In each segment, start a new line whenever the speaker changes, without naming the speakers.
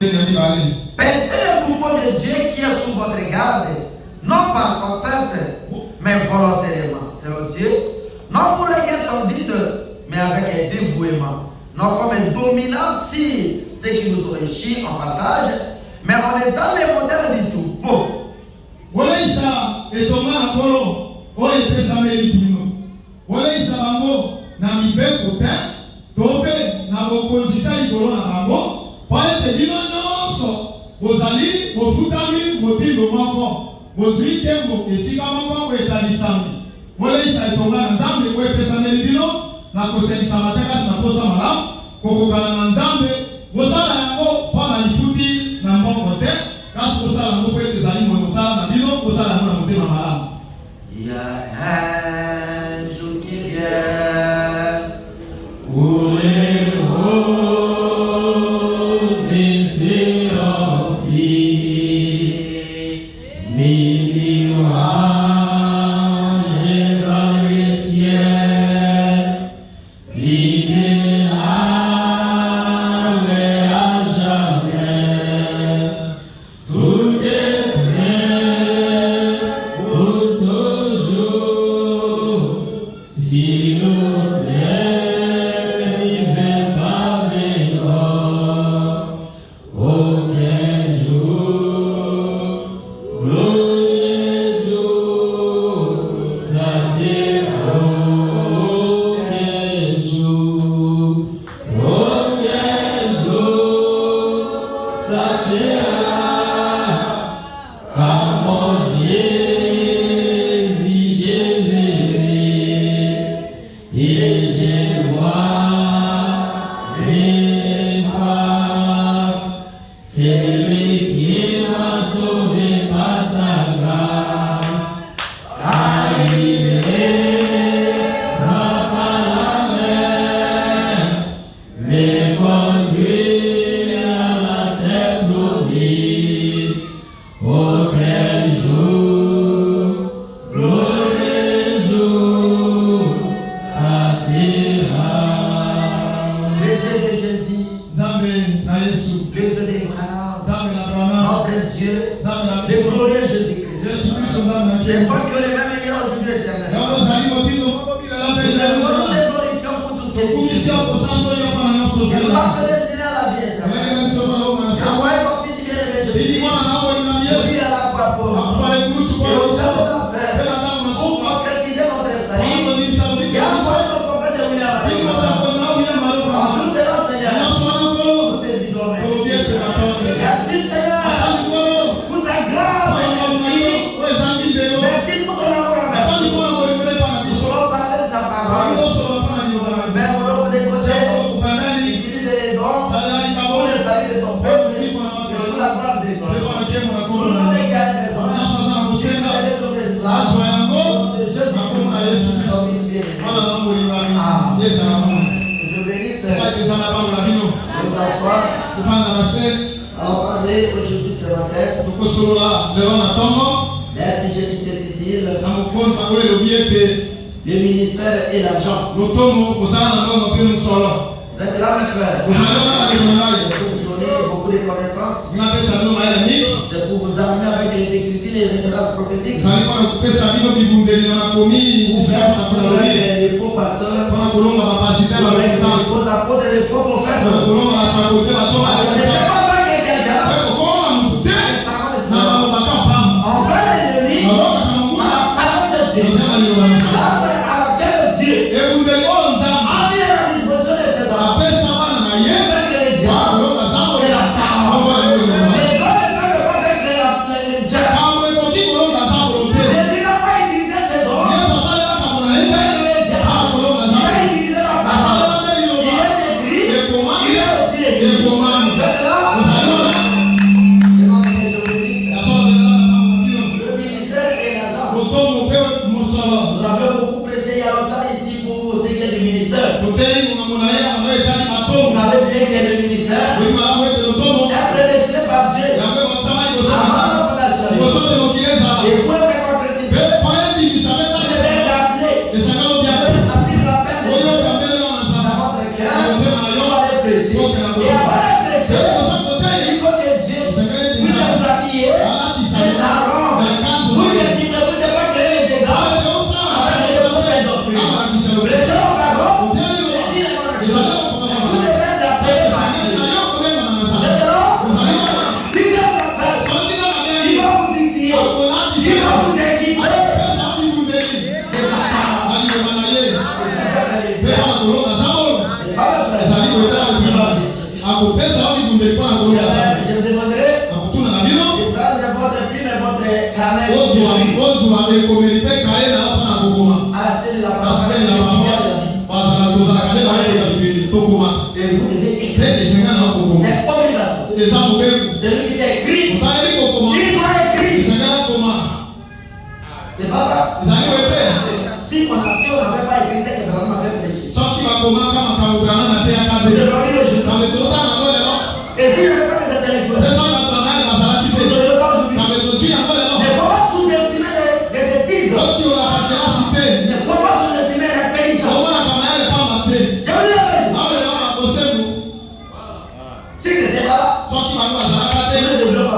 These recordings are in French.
Percez le troupeau de Dieu qui est sous votre garde, non par contrainte, mais volontairement. C'est au Dieu, non pour les gains sordides, mais avec un dévouement. Non comme un dominant si ce qui nous enrichit en partage, mais on est dans les modèles du troupeau.
Voilà ça, et Thomas Apollo, oh et Pessameli Bino. Voilà ça, Bango, Namibe Kote, Tobe, Nabokojita Igolo Nabango, Paete Bino Nyonso, Bozali, Bofutami, Motindo Mambo, Bozuite, Esika Mambo, Etalisami. Voilà ça, et Thomas Nzambe, oh et Pessameli Bino, Nakosenisa Matekas, Naposa Malam, Kokokana Nzambe, Bosala Yango, Pana Lifuti, Nambongo Te, Kasi Bosala Yango, Ezali Mosala Nabino, Bosala Yango, Namotema Malam.
Il y a un jour qui vient où les hauts désirs remplis, mille nuages dans le ciel, l'idéal est à jamais, tout est prêt pour toujours, s'il nous plaît, il va pas venir, aucun jour, glorieux jour, ça c'est aucun jour, ça sera, car mon Jésus, je verrai, et je vois les grâces, c'est lui qui m'a sauvé par sa grâce, car il est dans la mer, mais conduit à la terre promise, auquel jour, glorieux jour, ça sera. Le Dieu de Jésus,
Zambe na Yesu,
le Dieu d'Abraham,
Zambe na Abraham,
notre Dieu,
Zambe na
le
Yesu,
glorieux Jésus-Christ.
Yesu Kristo ndani na
C'est
Yesu.
toi qui es le même hier, aujourd'hui et éternellement.
Yabo zali motindo moko bila la
Nous
pena
te
na.
glorifions pour tout ce que tu
Kumisha
fais.
ko santo yo pana na so
Tu
zela.
vas te destiner à la vie éternelle.
Lele nso na o na
Tu as
sa.
envoyé ton fils bien-aimé
Ili
Jésus-Christ.
mwana na o na
Mourir
Yesu.
à la croix pour nous.
Akufale kurusu
Et
kwa
au
Yesu.
sein de la
Pela
paix,
na na
pour
so.
concrétiser notre salut,
Mwana ni sabu
il y a envoyé ton prophète de William
Ili mo sa ko na o ya malo
en
pra.
tout cela, Seigneur,
Na so na ko.
nous te disons
Ko
merci.
die pe na to.
Merci, Seigneur,
Atani ko.
pour ta grâce infinie.
O zambi de yo.
Merci pour ton amour envers
Atani
nous.
ko na ko le pa na
Nous
biso.
allons parler de ta
Ko
parole.
so na pa na ni ba.
Mais au nom des côtés,
Ko pa na ni.
utilise les dons
Sala ni ka
pour
bo.
le salut de ton peuple et pour la gloire de ton nom. Tout le monde est gardé des hommes. C'est de ton esclave. Au nom de Jésus, ton fils bien-aimé. Je bénis nous asseoir. Alors parler aujourd'hui ce matin. Merci Jésus, c'est utile. Le ministère et l'argent. Vous êtes là, mes frères. Pour vous donner beaucoup de connaissances. C'est pour vous armer avec les écritures et les références prophétiques. Les faux pasteurs, les faux apôtres et les faux prophètes. On ne peut pas vaincre quelqu'un. Envers l'ennemi, à la parole de Dieu. L'arme à laquelle Dieu a mis à la disposition de ses hommes. Avec les diables et la parole. Mais quand il ne peut pas vaincre les diables, Jésus n'a pas utilisé ses hommes. Il a utilisé la parole. Il est écrit, il est aussi écrit.
Celui qui t'a écrit, il doit écrire. C'est pas ça. Si mon nation n'avait pas écrit, c'est que Branham avait prêché. Et si il n'y avait pas des intellectuels, mais comment sous-estimer les tigres? Mais comment sous-estimer l'intelligence? Si tu n'étais pas là, je ne devrais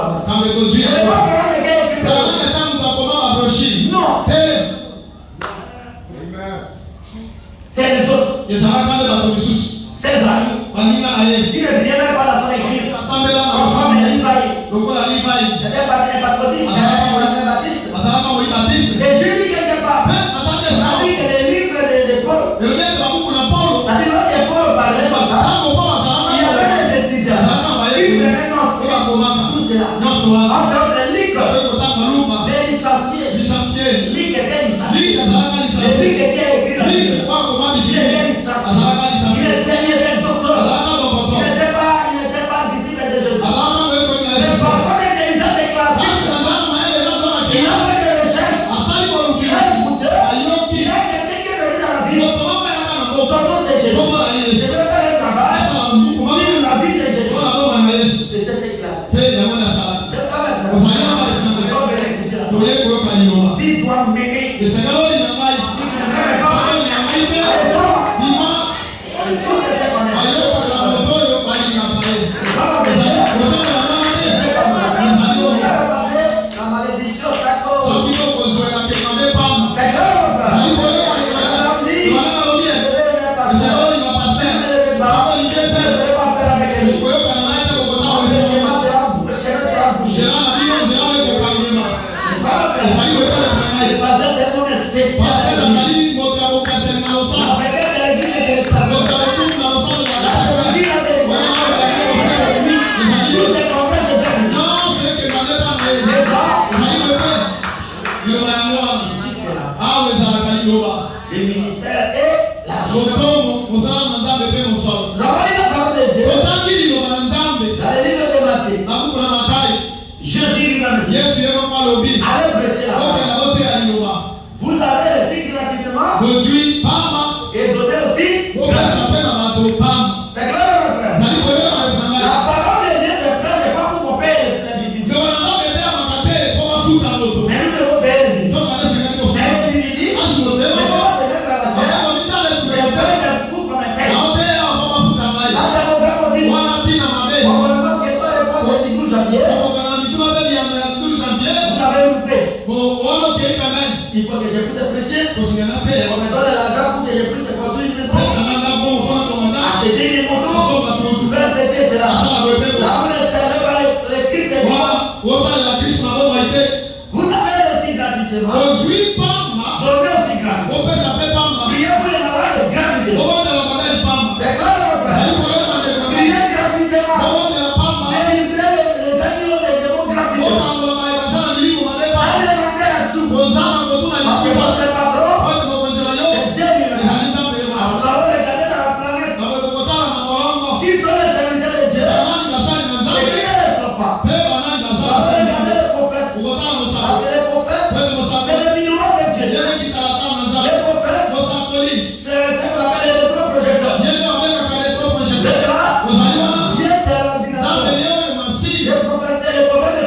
pas faire. Non. C'est les autres. Ses amis. Qui ne viennent même pas dans son église. Ensemble, il y a c'était pas des baptistes. Et Jésus dit quelque part. Ça dit que les livres de Paul. C'est-à-dire que Paul parlait comme ça. Il y avait des étudiants. Ils prenaient tout cela. Entre autres, Luc, des licenciés. Luc était licencié. Et Luc était écrit la Bible. Il était licencié. Il était docteur. Il n'était pas disciple de Jésus. Mais par son intelligence et classe, il a fait des recherches. Il a écouté. Il a quelqu'un qui est venu dans la Bible. Son nom c'est Jésus. Je vais faire un travail sur la vie de Jésus. C'était très clair. Dis-toi m'aimer. La malédiction s'accorde. Le ministère est la vie. La parole de Dieu. Dans les livres de Matthieu, Jésus lui-même dit, allez prêcher la parole. Vous avez les filles gratuitement et donnez aussi gratuitement. C'est clair, mon frère. La parole de Dieu se prêche pas pour qu'on paye les individus. Mais nous devons payer les individus. Il faut que je puisse prêcher. On me donne l'argent pour que je puisse construire une maison. Acheter des motos. Faire traiter cela. Là, vous ne savez pas les Christ. Vous avez aussi gratuitement. Donnez aussi gratuitement. Priez pour les malades gratuitement. C'est clair, mon frère. Priez gratuitement. Délivrez les gens qui ont des démons gratuitement. Allez demander un sou. Parce que votre patron, c'est Dieu lui-même. Alors, regardez dans la planète. Qui sont les serviteurs de Dieu? Et qui ne le sont pas? Regardez les prophètes. Les prophètes, c'est le miroir de Dieu. Les prophètes, c'est ce qu'on appelle les rétroprojecteurs. Dieu, c'est l'ordinateur. Les prophètes,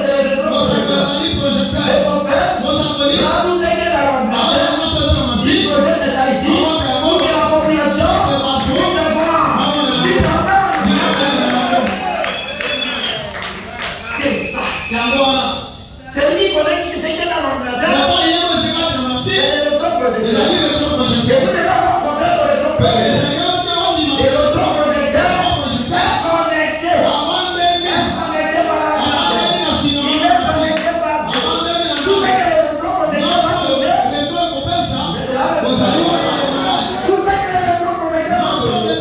c'est les rétroprojecteurs. Les prophètes, là, vous aidez la ordinateur. Si le projet est là ici, pour que la population puisse voir. C'est ça. C'est lui qui connaît qui c'est qui est dans l'ordinateur. C'est le rétroprojecteur. Et vous devez avoir confiance au rétroprojecteur. Et le rétroprojecteur est connecté. Est connecté par la il est connecté par Dieu. Tout ce que le rétroprojecteur va donner, tout ce que le rétroprojecteur va donner,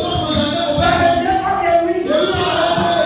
parce que Dieu va dire oui. Dieu va dire oui.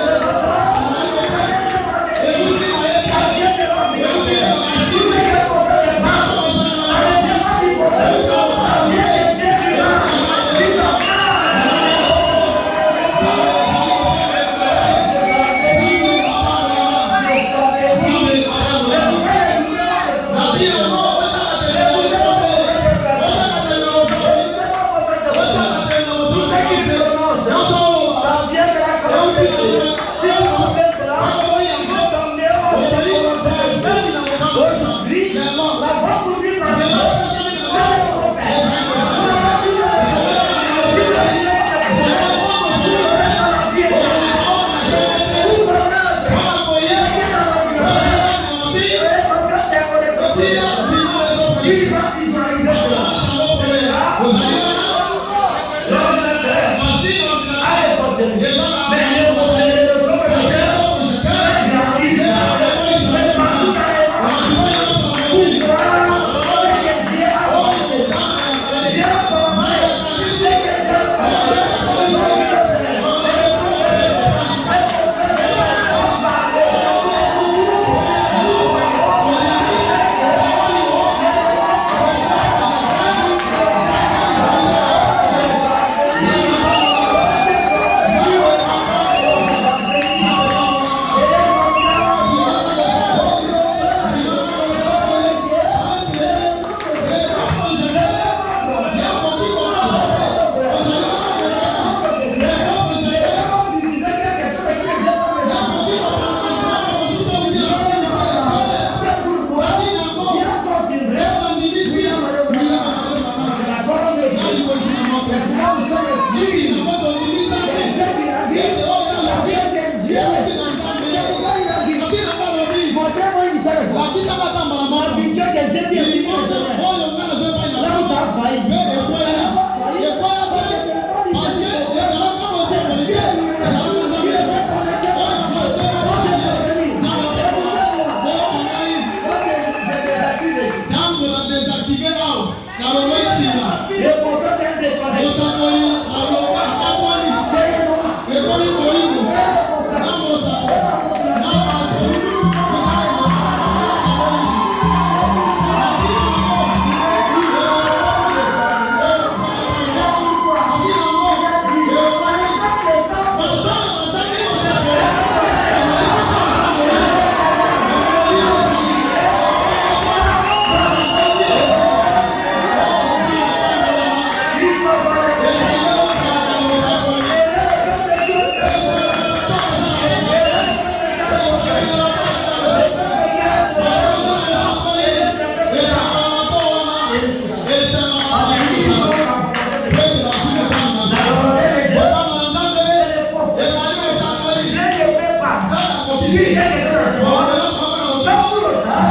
quelque chose dans ce monde, sans pour autant,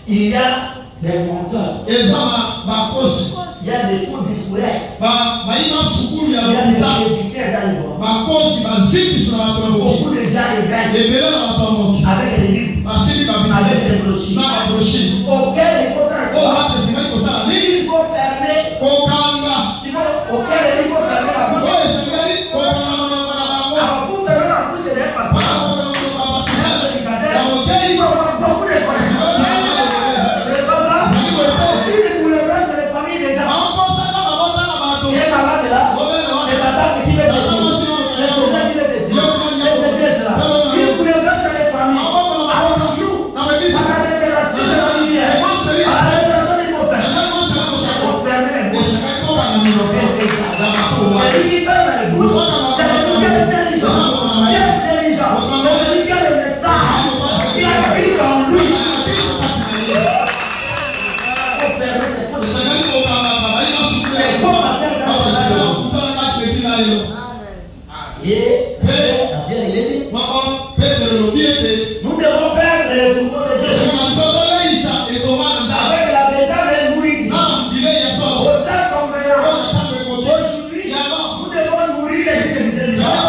il y a des monteurs, il y a des faux discours, il y a des éduqués dans le monde. Beaucoup de gens gagnent avec des livres, avec des brochures, auxquels il faut faire quoi? Il faut fermer, auquel il faut fermer la bouche. Alors pour fermer la bouche, c'est des passages. Il faut avoir beaucoup de connaissances. Nous devons perdre le tourment de Dieu avec la véritable nourriture. Autant comme aujourd'hui, nous devons nourrir les intelligents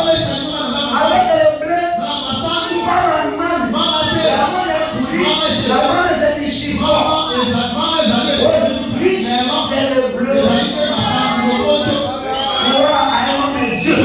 avec le blé, par la manne, la manne c'est du chiffon. Aujourd'hui, c'est le bleu. Gloire à un homme de Dieu.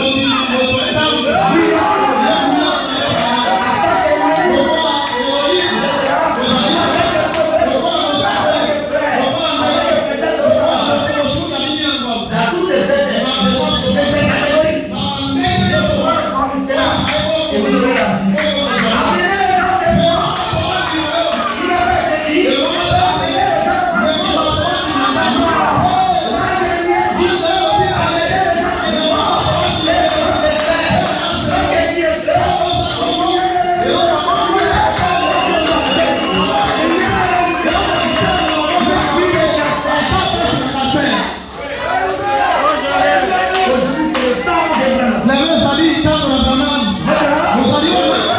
Nous allons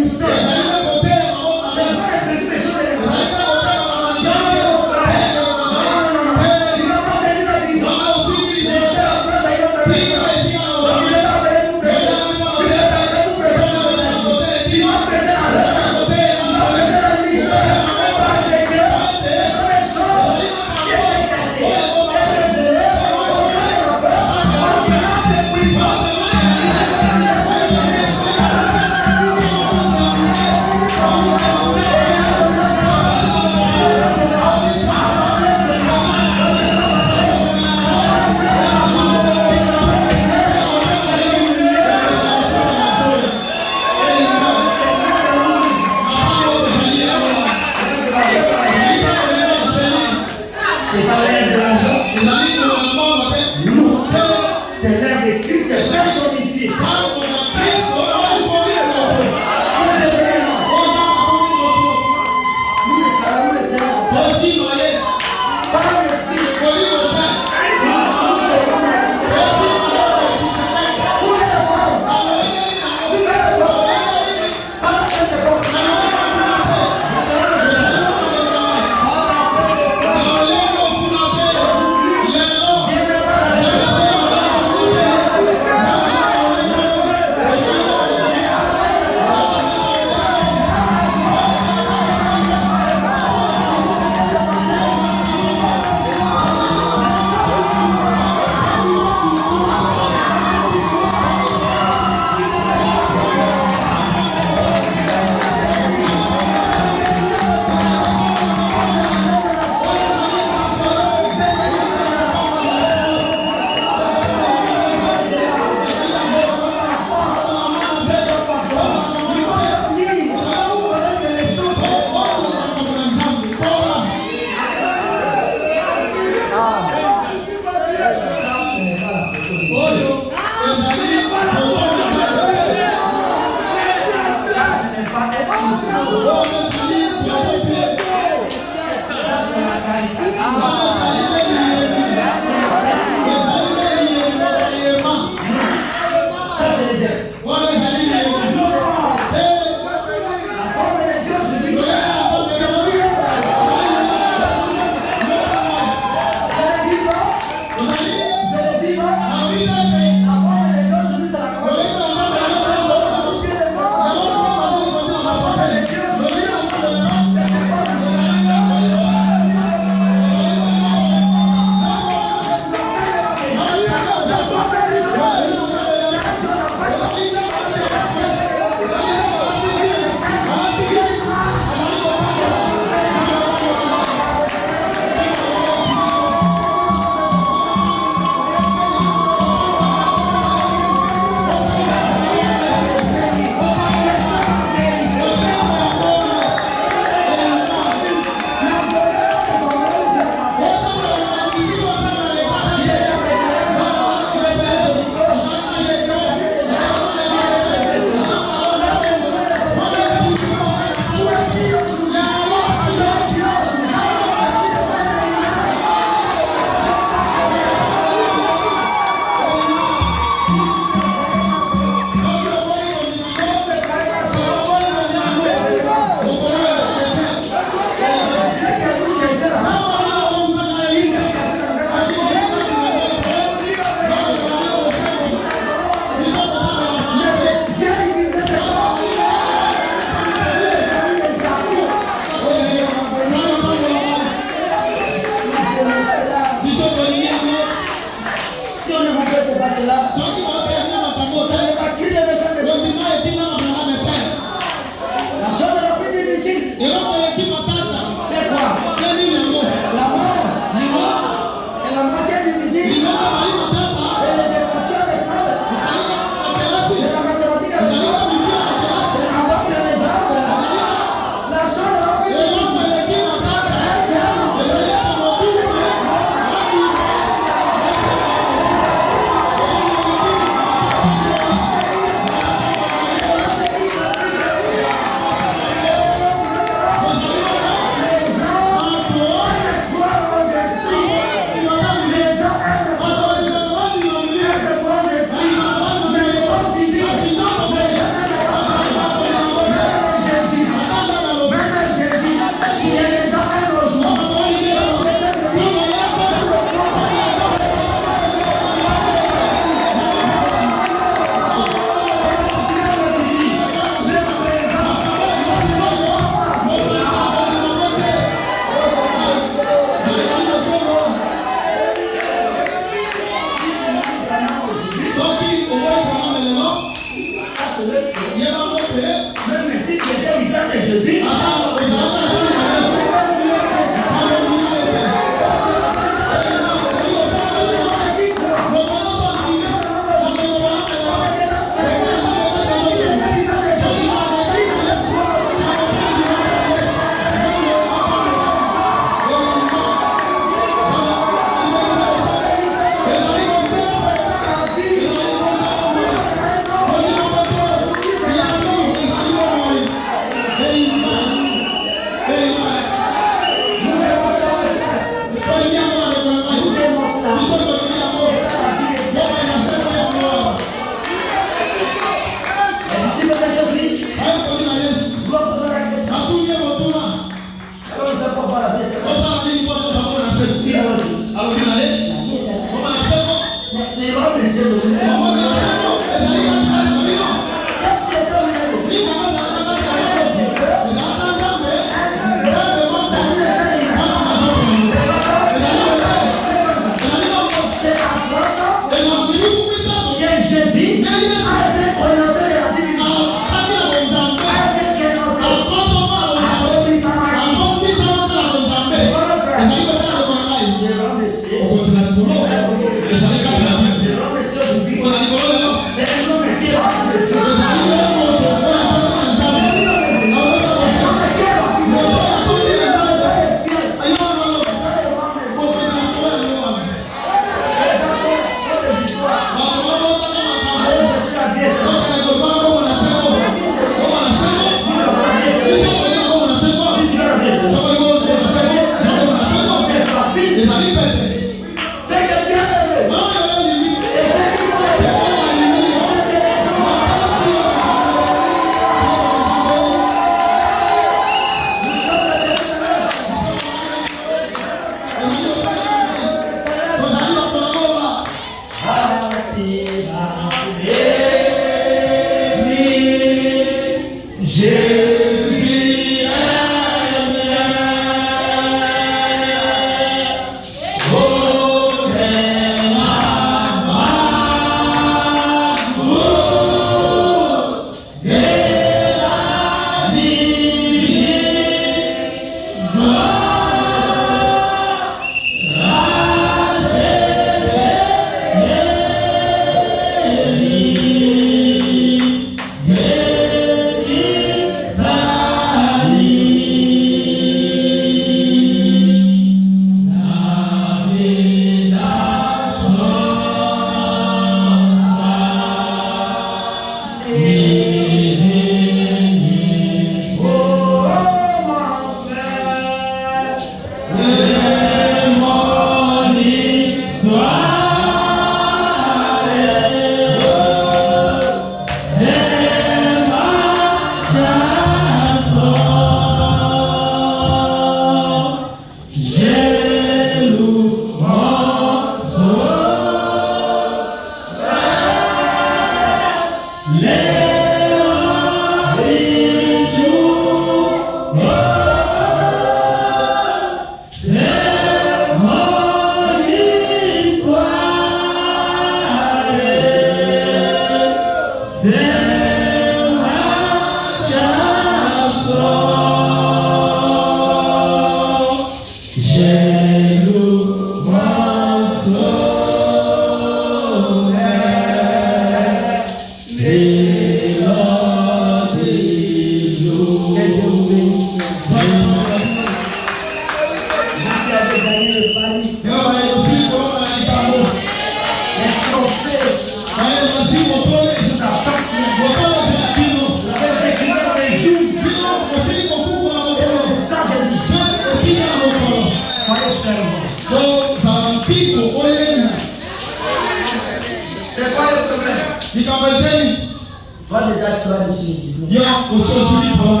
Toi déjà tu vas le suivre.
Il y a aussi celui pour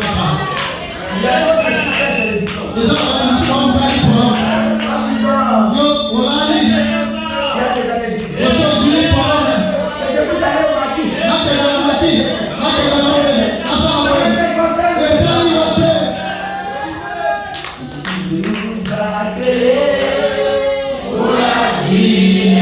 Il y a d'autres qui cherchent les diplômes.
les gens qui sont en train de prendre. Yo, on a dit.
Il y a déjà les diplômes.
Aussi celui pour
Je vous allez au maquis.
la mati.
Il nous a créés pour la vie.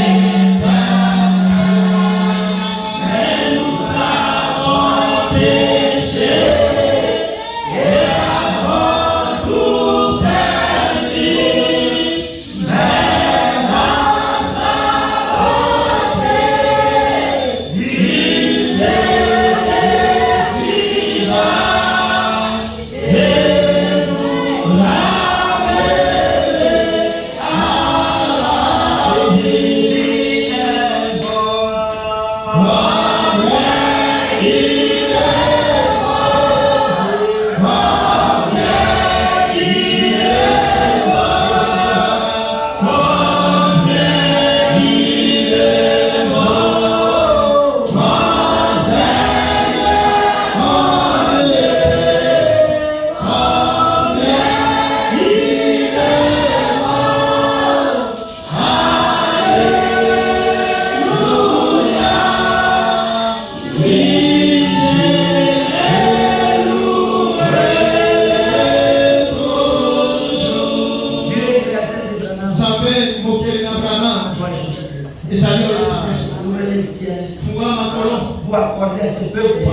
Pour accorder à ce peuple. Tout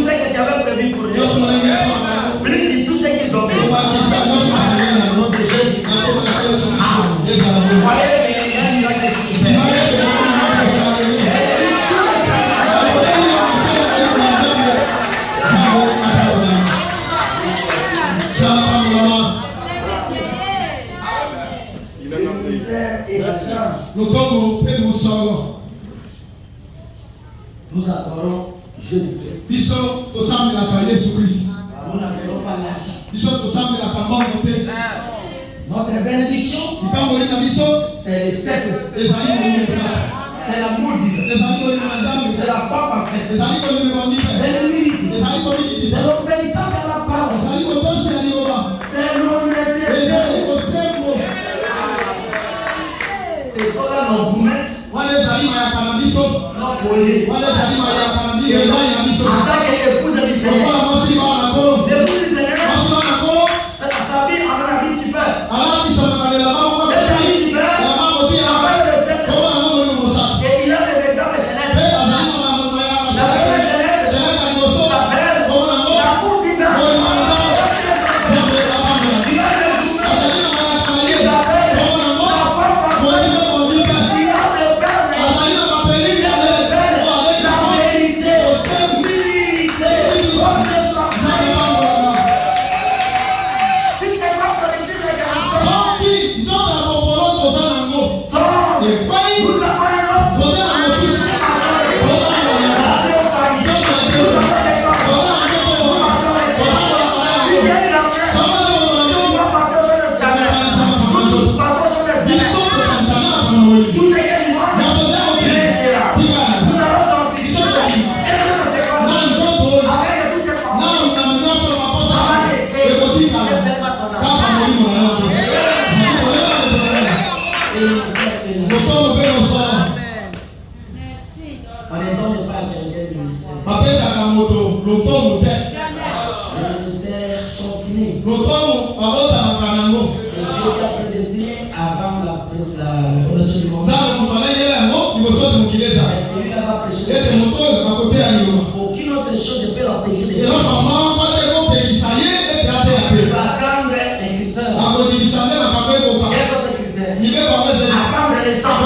ce que tu avais prévu pour eux. Plus de tout ce qu'ils ont fait. Nous adorons Jésus-Christ. Nous n'adorons pas l'argent. Notre bénédiction, c'est le sexe. C'est l'amour divin. C'est la foi parfaite. C'est l'humilité. C'est l'obéissance à la parole. C'est l'honnêteté. C'est cela nos gourmets. Nos poliers. En tant qu'épouse de Seigneur. L'épouse du Seigneur. C'est la famille à mon avis super. Et il a des véritables Genève. La vraie Genève s'appelle l'amour divin. Il a des gourmets. Il s'appelle la foi parfaite. Il a des perles. La vérité. L'humilité. Si c'est pas politique, les gars. Nous avons un autre. Aucune autre chose ne peut l'empêcher de attendre un critère. Quel autre critère? Attendre le temps.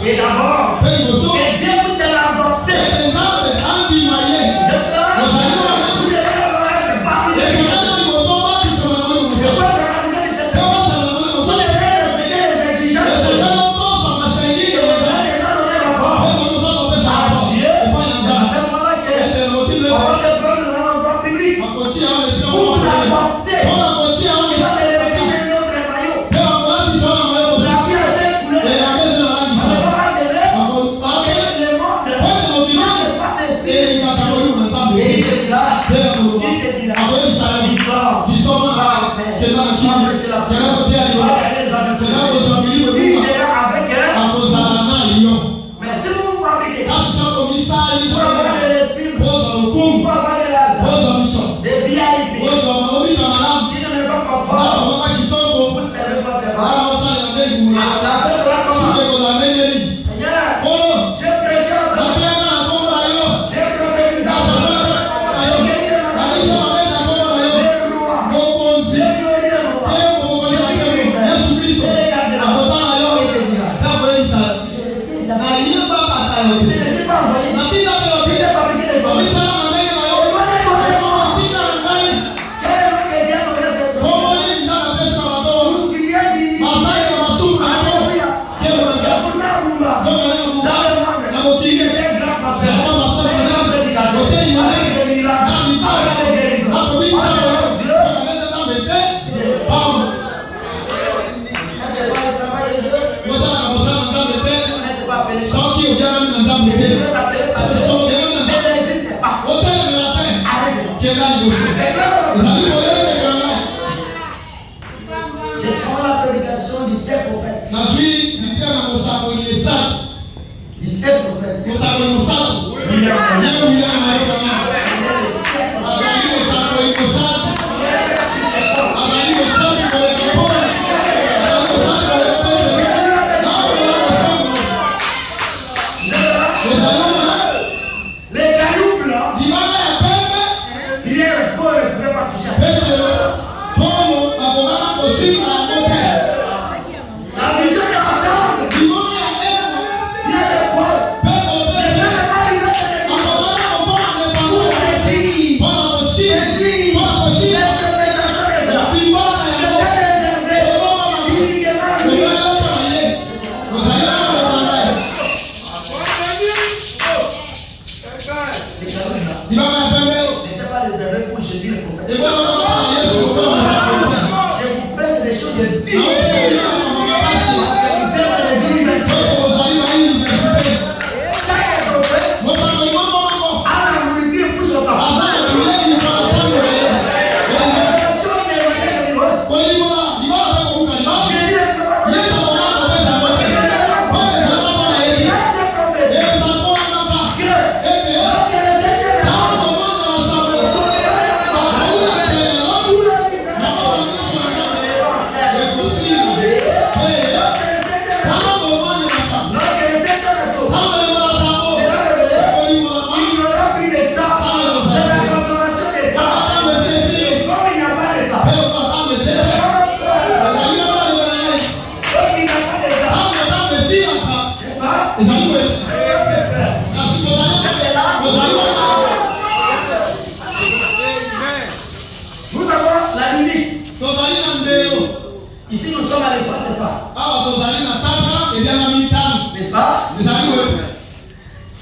Et d'abord, et Dieu vous s'est adopté.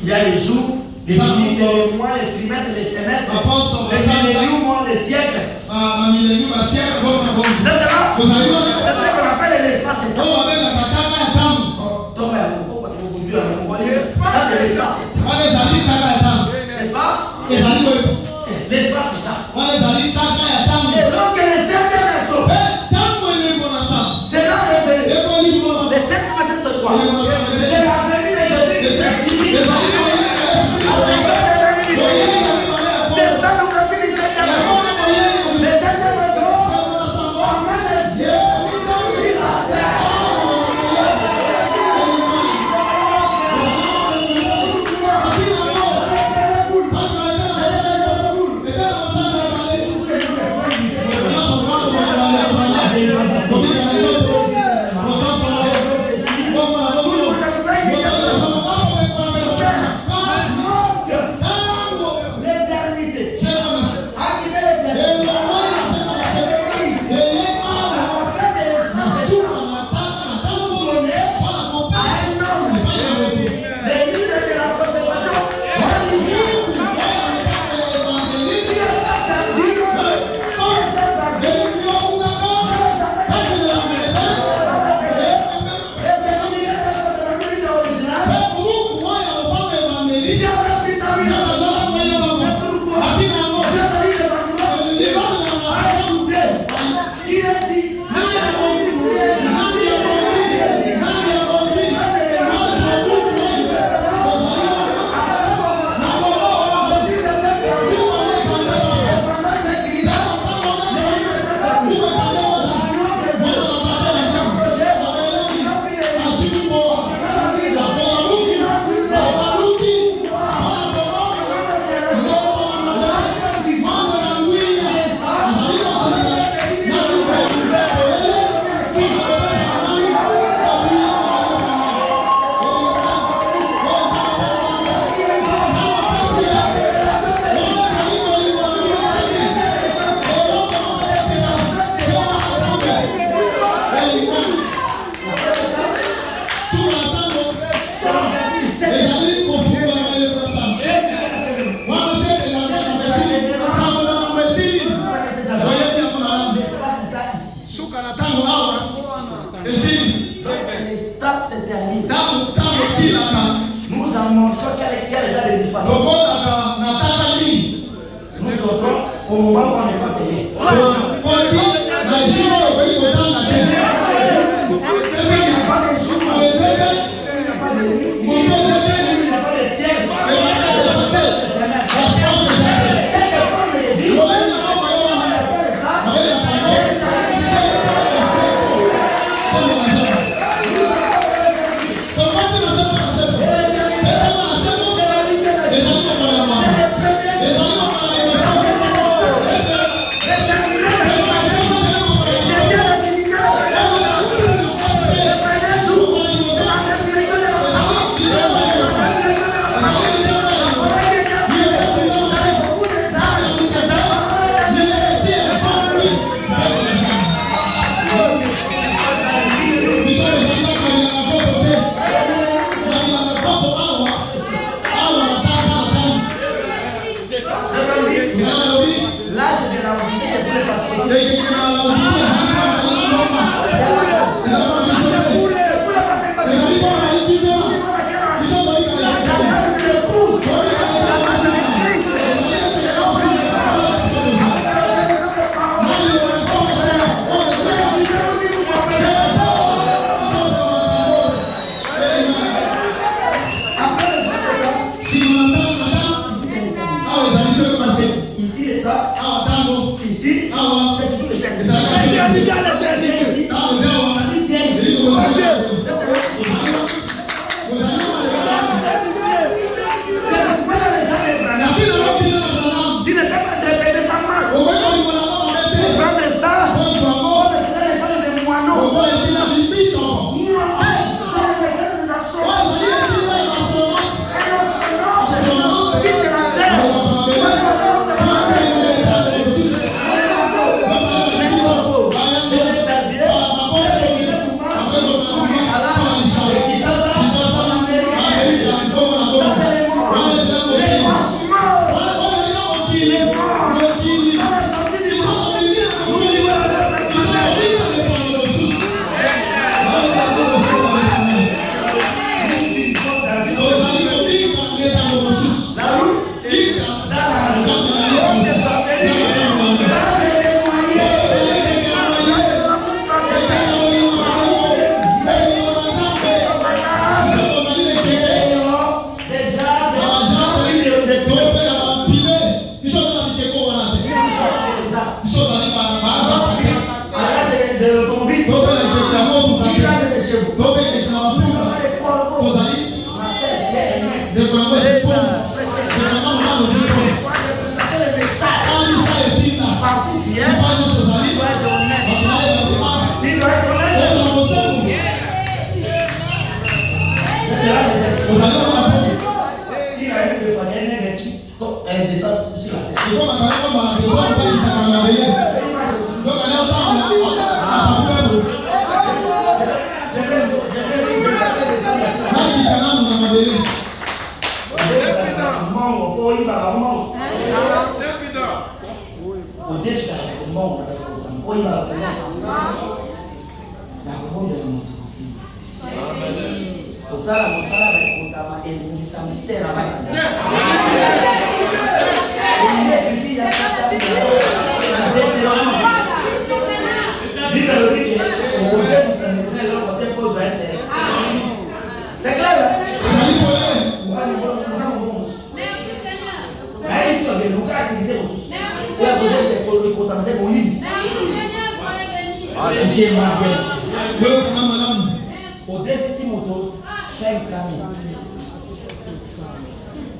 Il y a les jours, les minutes, les mois, les trimestres, les semestres, les milléniums, les siècles. Maintenant, c'est ce qu'on appelle l'espace et temps. Ça, c'est l'espace et temps. N'est-ce pas? L'espace et temps. Et lorsque les cercles sont, c'est là que les cercles sont quoi? C'est la venue de Jésus. C'est ça nous fait les cercles. Les cercles sont en main de Dieu.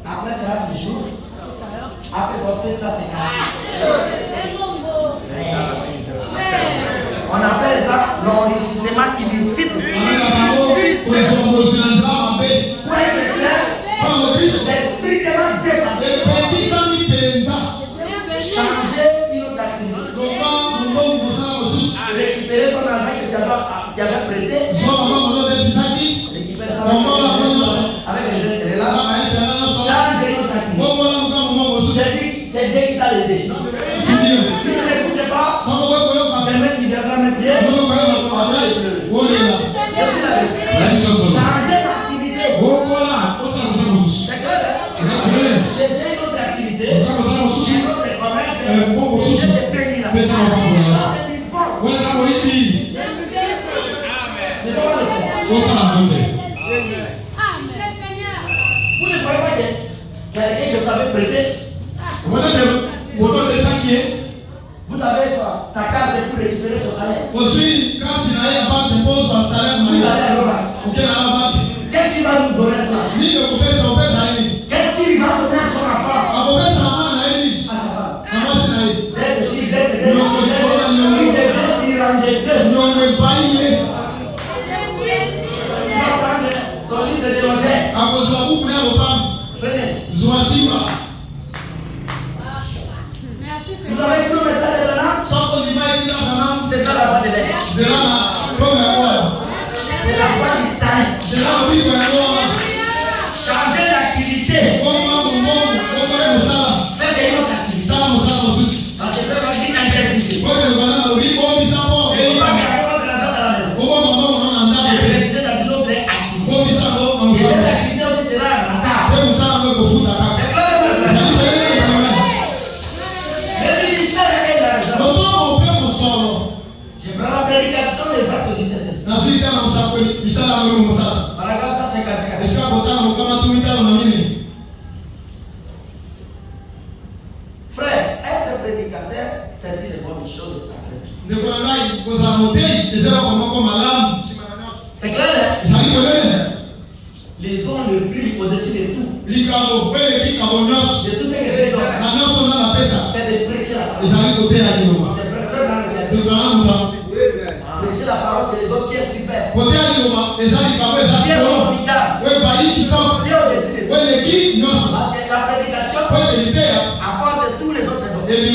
Après 40 jours, après sortir, ça c'est 40. On appelle ça l'enrichissement illicite. C'est strictement défendu. Changer une autre activité. Récupérer ton argent que tu avais prêté. Récupérer ça avec les intérêts là. Changer une autre activité. C'est Dieu qui t'a aidé. Si tu ne l'écoutes pas, demain tu devras me prier. Changer d'activité. C'est clair. C'est une autre activité. C'est une autre commerce. C'est des pays là. Ça c'est une forme. Mais comment le faire? Vous ne croyez pas que quelqu'un que vous avez prêté, vous avez sa carte pour récupérer son salaire. Vous allez à Roma. Qu'est-ce qu'il va nous donner ça? Qu'est-ce qu'il va donner à son enfant? Il devait s'y rendre. Son livre de loger. Prenez. prédicateur, c'est une bonne chose après tout. C'est clair, hein? Les dons le plus au-dessus de tout. De tout ce que fait donc, c'est de prêcher la parole. C'est prêcher la parole, c'est les dons qui est super. Qui est formidable. Qui est au-dessus de tout. La prédication apporte tous les autres dons. Et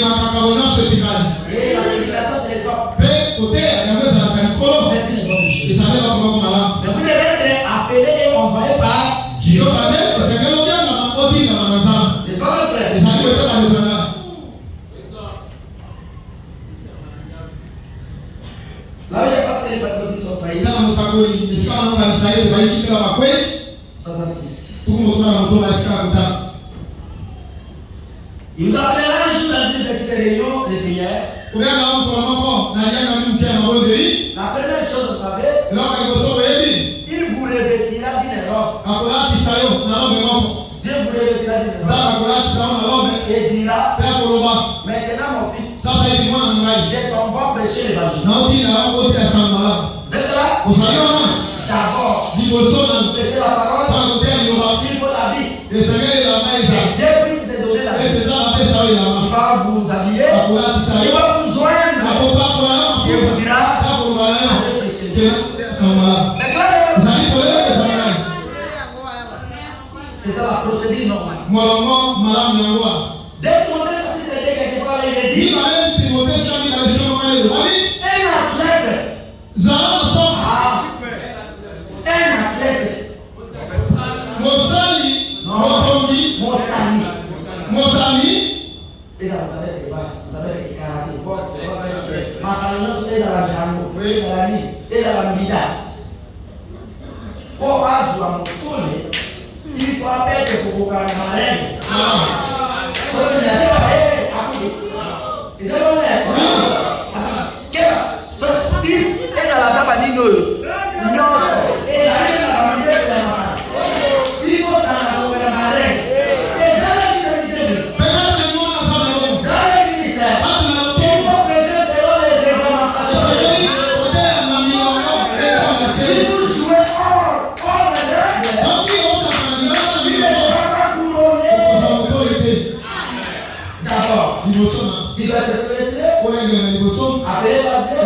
la prédication, c'est les dons. Mais vous devez être appelé et envoyé par Dieu. C'est pas le frère. Là, il n'y a pas que les baptisés sont faillis. Ça, il vous appellera un jour dans une petite réunion de prière. La première chose, vous savez, il vous revêtira d'une robe. Dieu vous revêtira d'une robe et dira, maintenant mon fils, je t'envoie prêcher l'évangile. Vous êtes là? D'abord, prêcher la parole, il faut la vie. Dieu puisse te donner la vie. Il va vous habiller, il va vous joindre, et vous dira, allez prêcher l'évangile. C'est clair? C'est ça la procédure normale. Dès que mon chapitre 2 quelque part, il est dit, un athlète. Un athlète. Mosali. Et là, vous avez les karaté, et dans la jambo, et dans la mida. Pour jouer à mon tour, il faut appeler pour vous faire un malin. Et dans la tabanine, il faut s'en avoir un malin. Et dans la divinité, dans le ministère, il faut prêcher selon les réglementations. Si vous jouez hors de règle, il ne va pas couronner. D'abord, il doit être prêché, appelé par Dieu,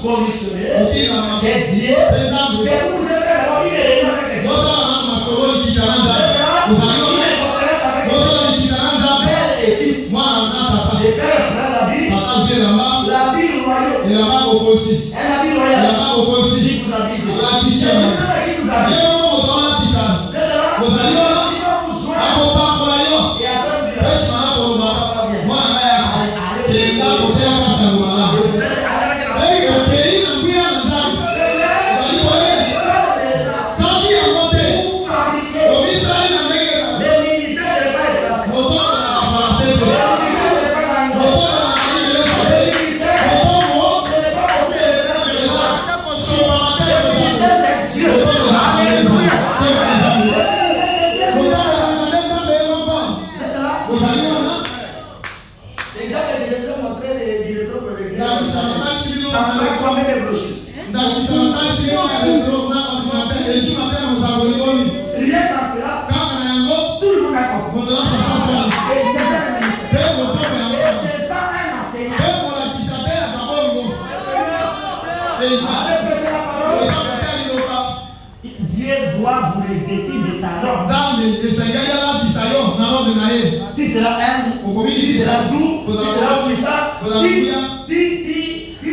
commissionné, dédié, que vous devez avoir une réunion avec Dieu. Le père prend l'habit royal. Un habit royal. Qui vous habille. Qui vous habille. Et après, vous direz, rien qu'à cela, tout le monde a compris. Et c'est ça un enseignant. Avec prêcher la parole, Dieu doit vous revêtir de sa robe. Qui sera humble, qui sera doux, qui sera puissant, qui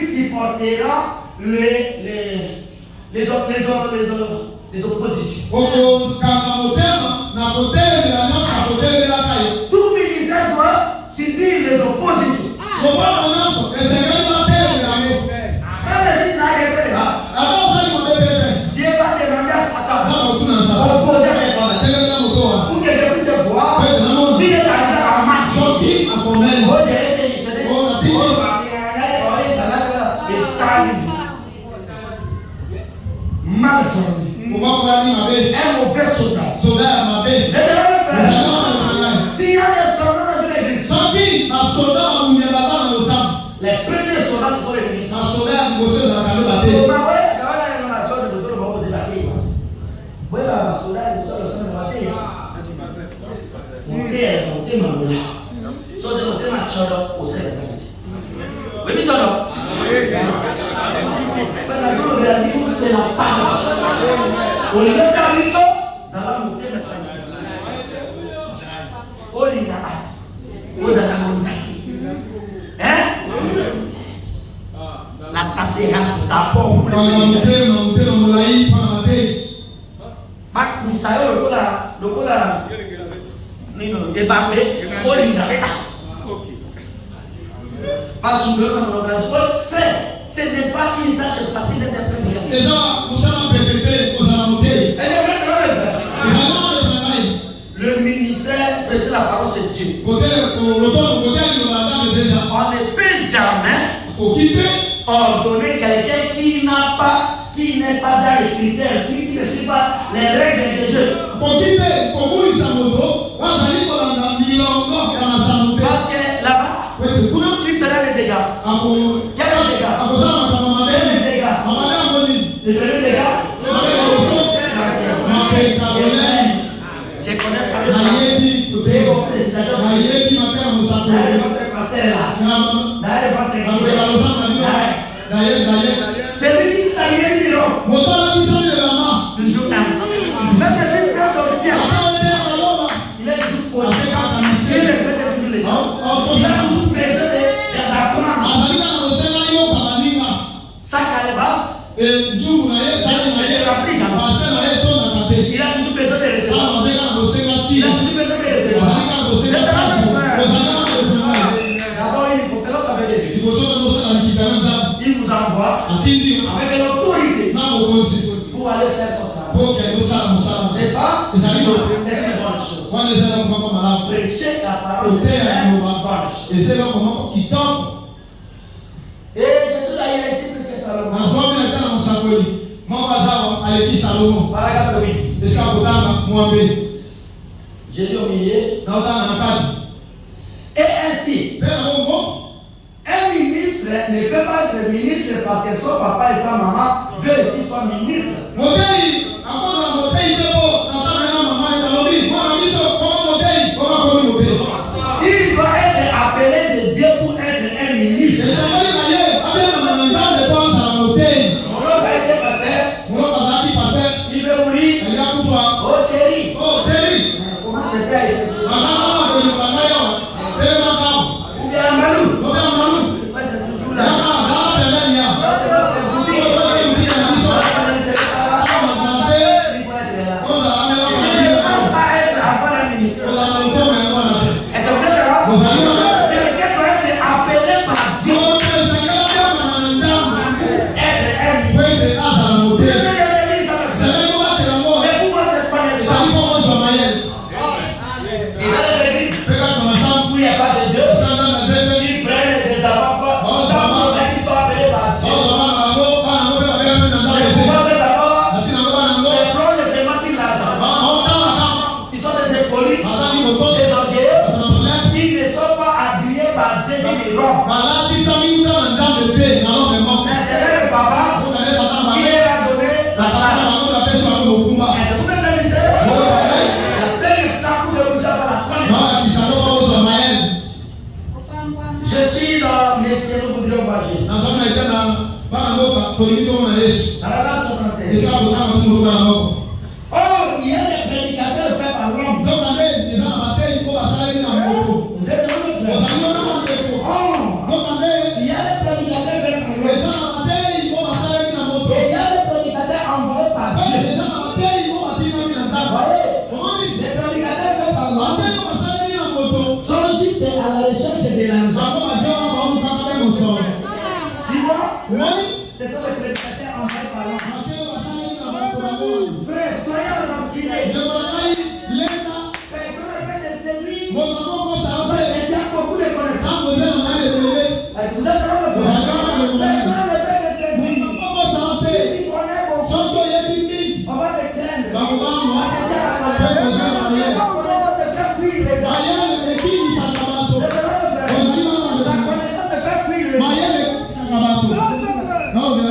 supportera les oppositions. Tout ministère doit subir les oppositions. Dieu va demander à Satan d'opposer les problèmes. Pour que je puisse voir si il est arrivé à match. Mal formé. Un mauvais soldat. S'il y a des soldats dans une église,
liboso na kaloba te.
C'est la parole. Au lieu de la tapera d'abord. Ce n'est pas une tâche facile d'être prédicateur. Le ministère, prêcher la parole, c'est Dieu. On ne peut jamais ordonner quelqu'un qui n'est pas dans les critères, qui ne suit pas les règles de Dieu. Parce que là-bas, il fera les dégâts. Quels dégâts? Les dégâts? Je connais pas le c'est lui qui t'a dit toujours un. Même si c'est une personne aussi, il est toujours posé. Il est toujours les gens. Il a toujours besoin d'apprendre. Sa calebasse, il a toujours besoin de recevoir. Il a toujours besoin de recevoir. D'abord, il faut faire l'autre avec Dieu. Il vous envoie avec l'autorité pour aller faire son travail. N'est-ce pas? C'est une bonne chose. Prêcher la parole, c'est une bonne chose. Et Jésus a ici plus que Salomon. Paragraphe 8. Jésus au milieu. Et ainsi, un ministre ne peut pas être ministre parce que son papa et sa maman veulent qu'il soit ministre. Il doit être appelé de Dieu pour être un ministre. Mon homme a été pasteur. Il veut mourir. Oh chérie. Comment c'est fait ici? Ou bien Malou. Il faut être toujours là. Oh, il y a des prédicateurs faits par l'homme.
No,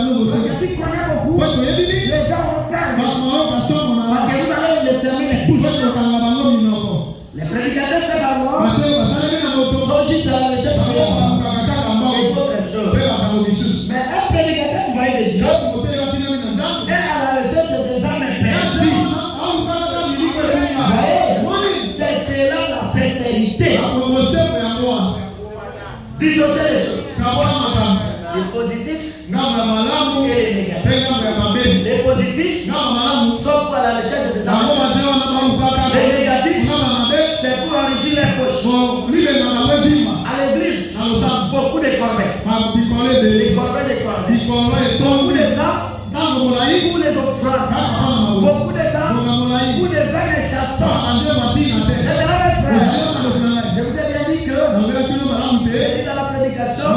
Dissocier les choses. Le positif et les négatifs. Les positifs sont pour la recherche des amours. Les négatifs, c'est pour enrichir les poches. À l'église, beaucoup de corbeilles. Des corbeilles. Beaucoup de temps pour les offrandes. Beaucoup de temps pour les vins et chansons. Et là, les frères, je vous ai bien dit que j'ai dit dans la prédication,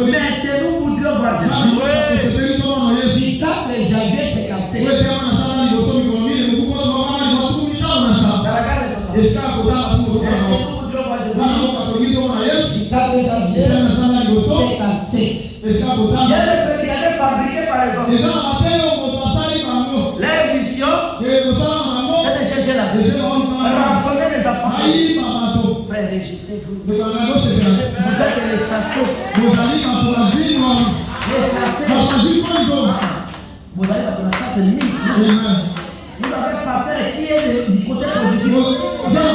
mais c'est nous voudrions voir Dieu. Si quand les janvier s'est cassé, il y a des prédicateurs fabriqués par exemple. Leur mission, c'est de chercher la paix. Rassembler les enfants. Frère, réjouissez-vous. Vous êtes les chasseurs. Vous allez dans la chasse ennemie. Vous n'avez pas fait qui est du côté positif. Vous êtes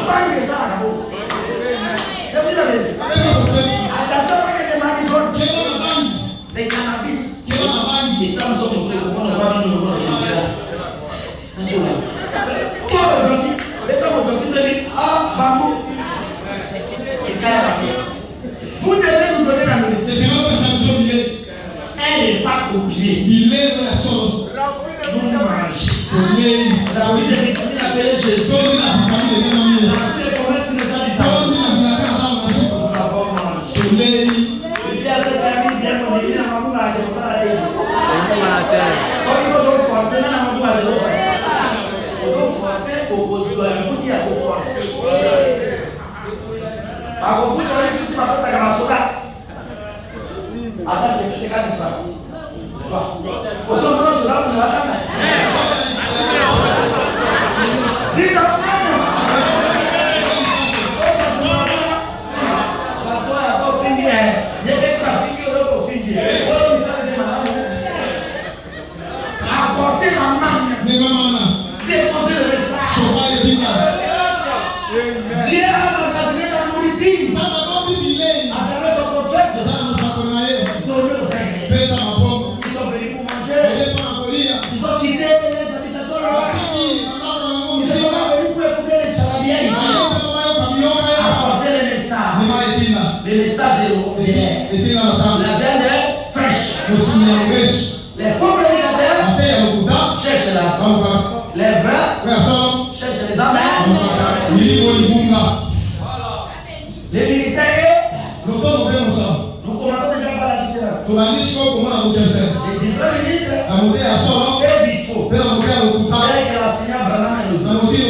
Bye.
Les faux prédicateurs cherchent l'argent. Les vrais cherchent les âmes. Les ministères, nous commençons déjà par la différence. Les différents ministres et les faux. Et la Seigneur Branham et non, il y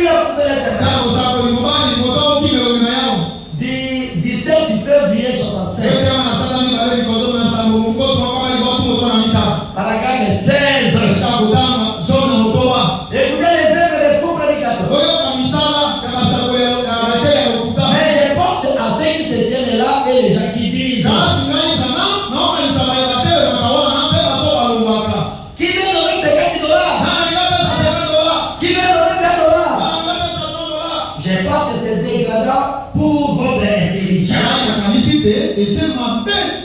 a de l'éternel. 17 février 67. Paragraphe 16. Écoutez les œuvres des faux prédicateurs. Mais je pense à ceux qui se tiennent là et les gens qui disent qui veut donner $50? Qui veut donner $20? Je pense que c'est dégradant pour votre intelligence.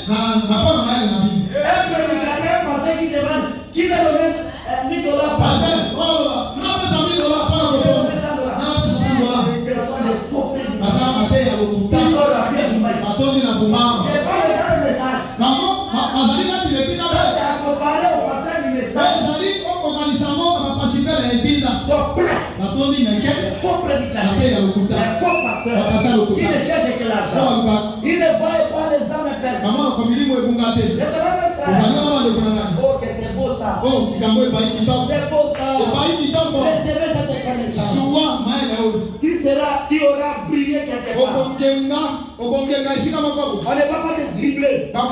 Un prédicateur pensait qu'il demande qui veut donner $1000 par jour. Il ne cherche que l'argent. Il ne voit pas les âmes perdues. Oh, que c'est beau ça. C'est beau ça. Recevez cette connaissance. Qui aura brillé quelque part. On ne va pas te dribbler. Parce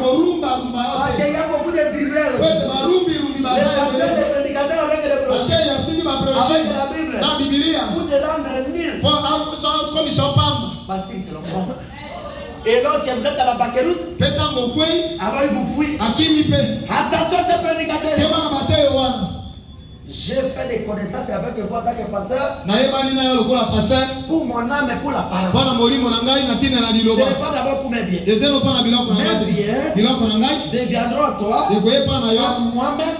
qu'il y a beaucoup de dribbleurs. Les prédicateurs avec les brochures. Avec la Bible. Pour te rendre nul. Parce que c'est le bon. Et lorsque vous êtes à la banqueroute, avant il vous fouille. Attention à ces prédicateurs. J'ai fait des connaissances avec vous en tant que pasteur. Pour mon âme et pour la parole. Ce n'est pas d'abord pour mes biens. Mes biens deviendront à toi, à moi-même.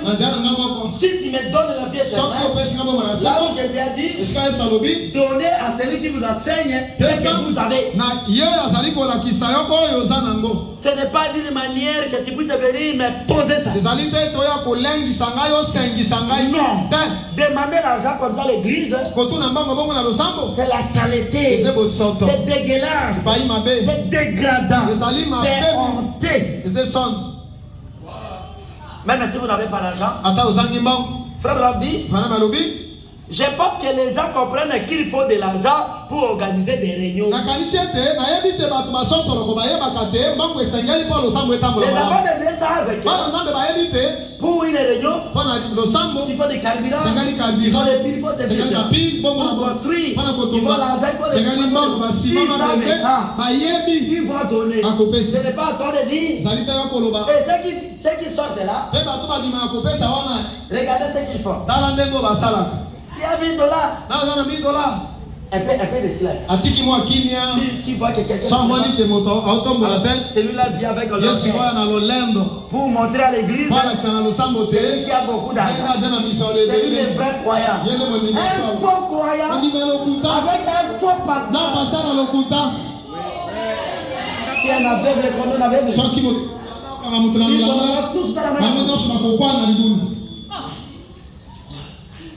Si tu me donnes la vie éternelle, là où Jésus a dit, donnez à celui qui vous enseigne ce que vous avez. Ce n'est pas d'une manière que tu puisses venir me poser ça. Non. Demander l'argent comme ça à l'église, c'est la saleté, c'est dégueulasse, c'est dégradant, c'est honteux. Même si vous n'avez pas d'argent, frère Blanc dit, je pense que les gens comprennent qu'il faut de l'argent pour organiser des réunions. Les enfants de Dieu savent que pour une réunion, il faut des carburants, il faut des piles, il faut des piles pour construire, il faut l'argent, il faut des il faut donner. Ce n'est pas à toi de dire. Et ceux qui sortent de là, regardez ce qu'ils font. Qui a $1000? Un peu de silence. S'il voit que quelqu'un celui-là vient avec un pour montrer à l'église celui qui a beaucoup d'argent. C'est un vrai croyant. Un faux croyant avec un faux pasteur. Si un aveugle qu'on en avait tous dans la même.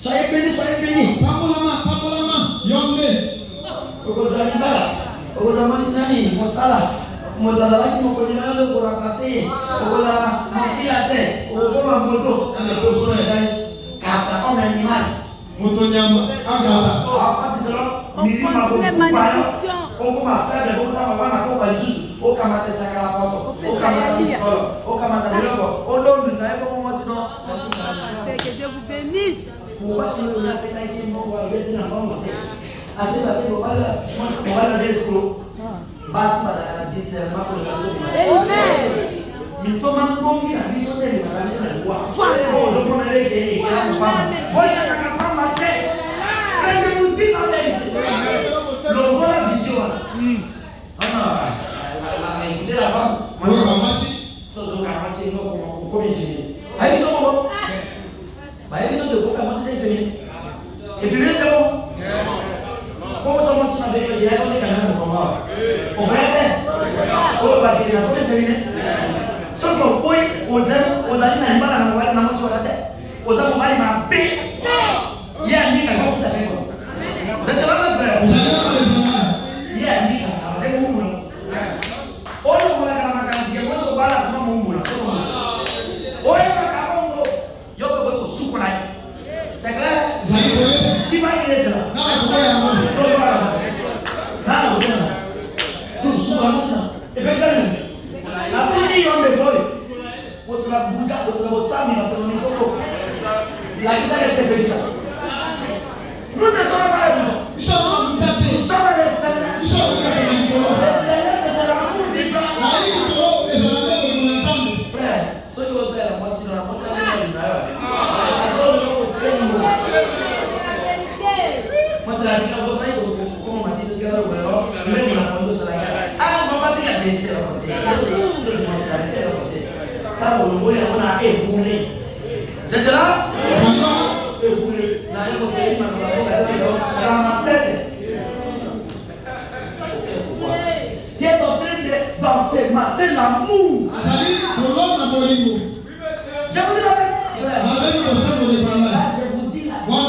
Soyez bénis, soyez bénis. nani mosala modala qui mo connaît le pour remplacer pour la monter la tête pour la moto dans le poste de carte comme animal
moto nyama agala
après tu ni ma ko on va faire de bonnes on va ko balizu o kamata sakala poto o kamata mikolo o kamata biloko o don de ça comment moi sinon
que Dieu vous bénisse.
Mon na c'est là ici mon va aller dans mon côté avec la tête on va la descro basi para discernement pour la chose.
Amen.
Il tombe bongi na biso de la biso na loi. Oh donc on avait que la femme. Moi je n'ai pas ma tête. Quand je vous dis la vérité. Le bon la vision. La écouter la femme. Moi je ramasi. So donc ramasi no comme je. Aïe so bon. Bah ils sont de quoi commencer à faire. Et puis les gens comment ça marche dans le pays, on est quand même au combat. On va être au bac de la côté féminin. Sauf qu'on peut aux gens, aux amis n'animent la nouvelle maman sur la tête. Aux gens on va aller ma paix. Il y a un lit à gauche avec moi. Vous êtes là mon frère. Il y a un lit avec mon boulot. On ne voit pas la macantique, moi je parle avec mon boulot. On est pas capable de yo peux pas souper là. C'est clair? Qui va y aller là? Vous êtes là? Qui est en train de danser, c'est l'amour. Je vous dis la vérité. Je vous dis la vérité.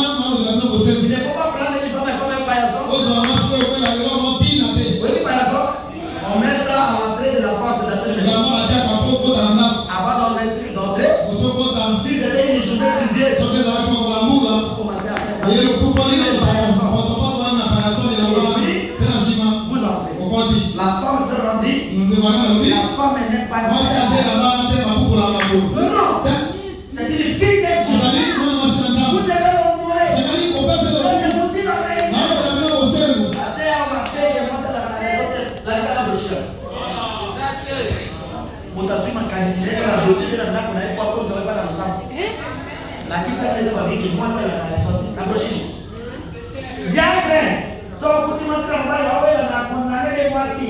Il ne faut pas prendre les femmes comme un paillasson. Oui, paillasson. On met ça à l'entrée de la porte de la télé. Avant d'entrer. Si c'était une journée privée, commencez à faire ça. Vous entrez. La femme se rendit. La femme n'est pas non. C'est une fille de Dieu. Vous devez l'honorer. Je vous dis la vérité. La terre m'a fait que moi, c'est la carabochère. Vous avez ma qualité. La Josie, la nappe, on a pas comme ça, pas dans le sang. La question est de ma vie, moi, c'est la carabochère. Bien fait. So kuti masira mbaya wewe na kunanele mwasi.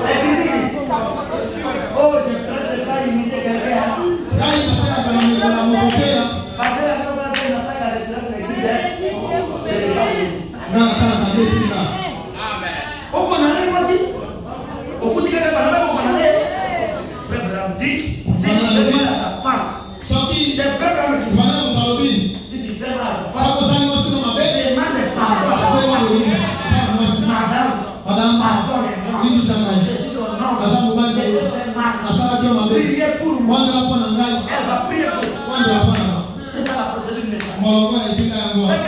Lakini oh je prête ça imiter quelqu'un. Parce que la tombe de la saga de la église. Amen. Au kunanele mwasi. Au kuti kaka bana ba kunanele. Frère Bram dit, si tu fais mal à ta femme. Sorti, j'ai frère Bram dit. Si tu fais mal à ta femme. Demande pardon. Madame, pardon, je suis ton nom. Je te fais mal. Priez pour moi. Elle va prier pour moi. C'est ça la procédure maintenant. C'est clair, mon frère.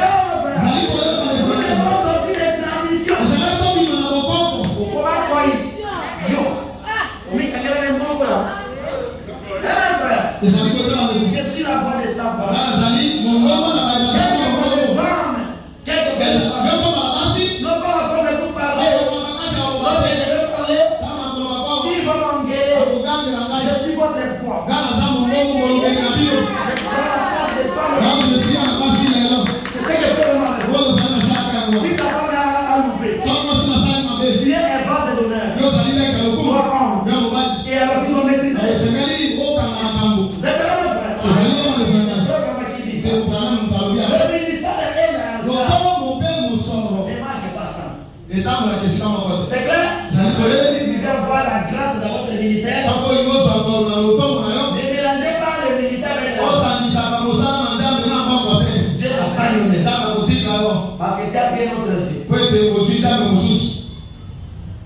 Nous devons sortir des transmissions. Comment toi, yo, on met quelqu'un dans le monde là. Eh frère, je suis la voix de sa voix. C'est clair? Vous devez avoir la grâce dans votre ministère. Ne mélangez pas le ministère avec la Dieu n'a pas donné. Parce que tu as bien notre Dieu.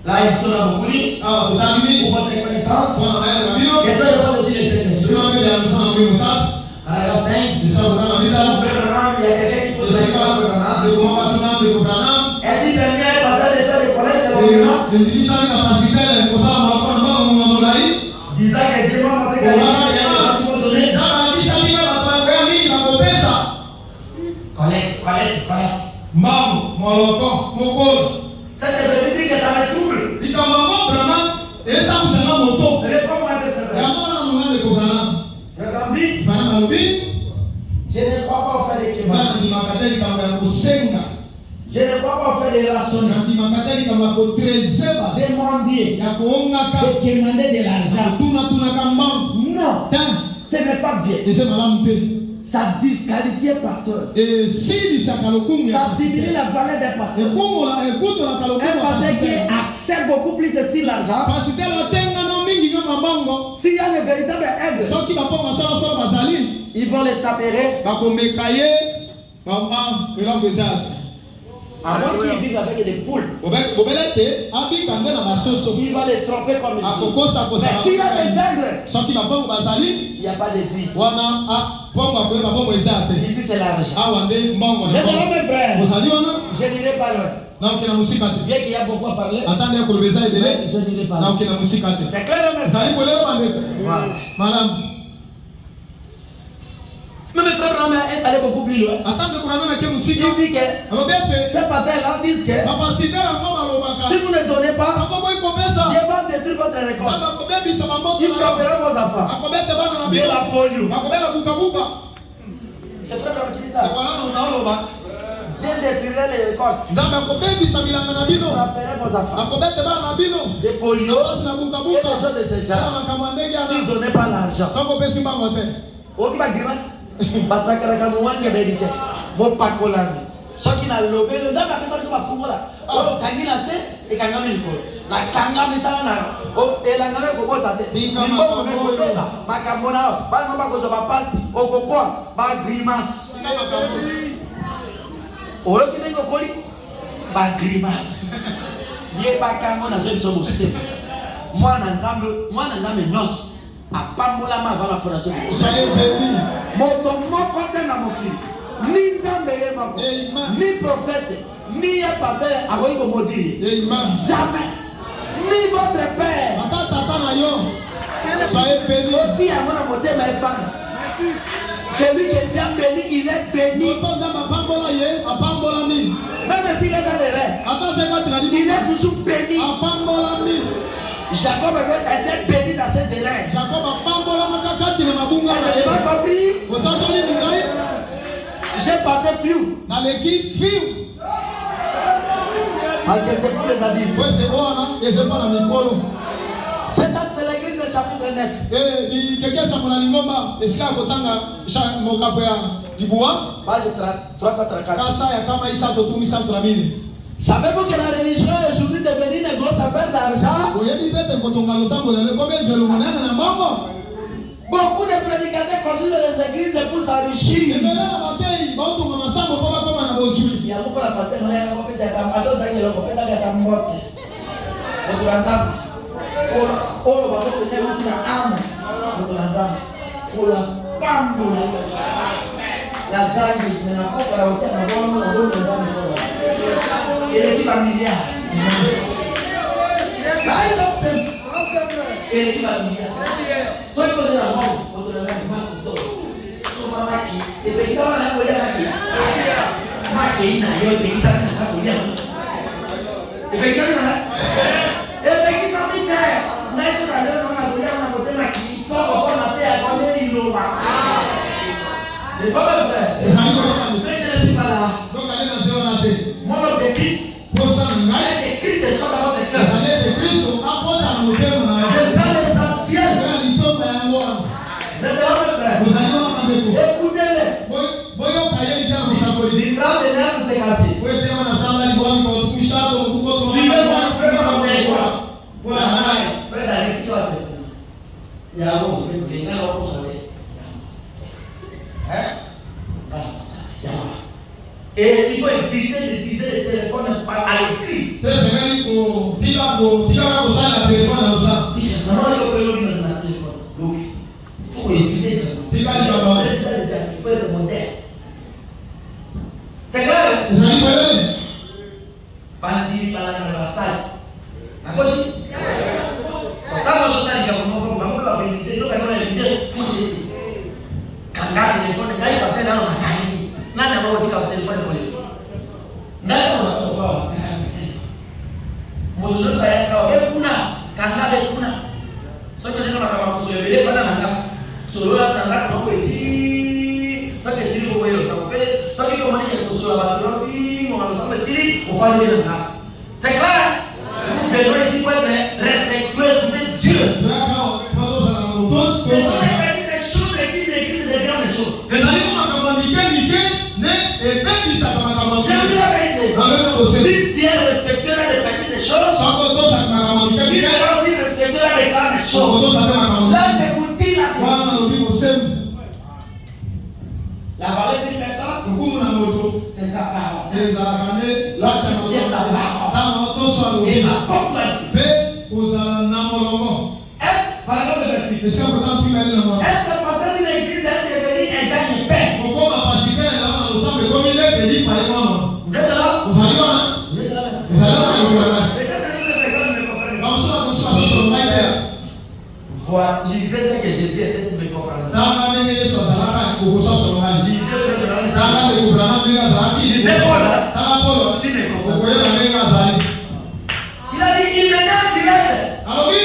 Là, ils sont là beaucoup dit.
Ah, vous avez
Pour votre connaissance.
On a un rabino.
Quelles sont les réponses aussi de cette question?
On a un ça.
Alors, 5.
Et ça, vous avez un
Il y a quelqu'un qui pose la question. Elle dit permet à passer de faire des collègues de l'environnement. Disant que Dieu m'a montré qu'il y a des données. Collecte. Cette épidémie que ça me trouble. Réponds-moi un peu, frère. Je ne crois pas au fait des kebabs. Je ne crois pas au fait des rationnements. Demander. De demander de l'argent. Non. Ce n'est pas bien. Ça disqualifie le pasteur. Ça diminue la valeur des pasteurs. Un pasteur qui accepte beaucoup plus sur l'argent. S'il y a une véritable aide, ils vont les taper. Avant qu'ils vivent avec des poules, il va les tromper comme il dit. Mais s'il y a des aigles, il n'y a pas d'église. Ici c'est l'argent. Désolé mes frères, je n'irai pas loin. Bien qu'il y a beaucoup à parler, je n'irai pas loin. C'est clair mes frères? Voilà. Même le frère Ramé est allé beaucoup plus loin. Il dit que ces pasteurs-là disent que si vous ne donnez pas, Dieu va détruire votre récolte. Il frappera vos enfants. De la polio. C'est frère Ramé qui dit ça. Dieu détruirait les récoltes. Il frapperait vos enfants. De polio et des choses de ce genre. Si vous ne donnez pas l'argent. Oki ba grimace. Basakara kamuwange bebite. Mo pakolani. Soki na lobe le nzambe apesa biso bafungola. O kangina se e kangame likolo. Na kangame sala na o elangame kobota te. Nimbo me kobeta makambo na ba no ba kozo ba pasi o kokwa ba grimace. O ki nengo koli ba grimace. Ye bakambo na zo mose. Mwana nzambe nyos. Apambola ma va ma fondation.
Soyez bénis.
Moto moko te na mokili. Ni nzambe ye mako. Ni prophète. Ni ya pasteur akoki komodiri. Jamais. Ni votre père.
Soyez bénis.
Oti ya mona motema efana. Celui que Dieu a béni, il est béni. Même s'il est dans les rêves, il est toujours béni. Jacob a été béni dans ses élèves. Elle n'a pas compris. J'ai passé fiou. Parce que c'est pour les adultes. C'est dans l'église du chapitre 9. Page 334. Savez-vous que la religion est aujourd'hui devenue une grosse affaire d'argent? Beaucoup de prédicateurs conduisent les églises pour s'enrichir. Il y a beaucoup de pasteurs qui ont compris cette ambassade qui ont compris cette ambassade. Ele familiar. Vai não sempre. Ele familiar. Foi quando era bom, quando era mais todo. Só maqui. E pensava na mulher aqui. Maquina, eu pensava na mulher. E pensava na. Eu pensava na ideia. Na história não na mulher, na mulher aqui. Só para matar a mulher e não matar. Depois vai ver. Deixa ele para lá. Mon objectif est que Christ soit dans votre cœur. C'est ça l'essentiel. Maintenant, mes frères, écoutez-les. L'Israël de l'âme, c'est cassé. Suivez mon frère en mémoire. Voilà, frère, avec qui va faire? Il y a un mot, il y a un mot, vous savez. Hein? Il y a un mot. Et il faut éviter d'utiliser les téléphones à l'église.
Te semaine ko tika ko sala téléphone na usa.
Non, il faut que l'on ait un téléphone. Il faut éviter de.
Tika ni baba.
Il faut être moderne. C'est clair?
Ezali kwele.
Bandi bala na salle. Akosi? Kama ndo sali kama mambo va éviter, donc on va éviter fouiller. Kanga téléphone, ngai passer dans la kangi. Nani ambao tika téléphone polisi. Nani wanatoka? Mulu saya kau bekuna, kanga bekuna. Soalnya dia nak kamu sudah beli pada nangkap, suruh nangkap kamu ini. Soalnya sini kau beli sampai, soalnya kau mana yang suruh bantu lagi, mau kalau sampai sini, kau faham dia nangkap. Sekarang, vous devez ici pour être respectueux de Dieu. C'est pas des choses qui négligent des grandes choses.
Ezali ko makamandike nike ne ebebisa
Je
makamandike.
vous dis la vérité. Si tu es respectueux dans les petites choses,
Sako to sa makamandike
tu
nike.
es aussi respectueux dans les grandes
Sako
choses.
to sa makamandike.
Là, je vous dis la vérité.
Wana lobi mosem.
La valeur d'une personne,
Okumu na moto.
c'est sa parole.
Ezalaka ne lata na
C'est sa parole.
tama to sa lobi.
Et la popularité.
Pe ozala na molongo.
Par exemple, le verset.
Est-ce que vous entendez mal le mot?
Est-ce que passer dans l'église est devenu un gagne-pain?
Pourquoi ma pasika na la na usambe comme il est pedi par moi?
Vous êtes là?
Vous allez voir.
Vous êtes là?
Vous allez voir.
Peut-être que les personnes ne comprennent pas.
Comme ça sur my there.
Voilà, lisez ce que Jésus était de me comprendre.
Tama nenge so zalaka ko so so ngai.
Lisez ce que je vais
Tama
dire.
le kubrana nenge zalaki.
Lisez Paul.
Tama Paul.
Dis me
Ko
comprendre.
ya nenge zali.
Il a dit, il me donne qu'il lève.
Alors oui,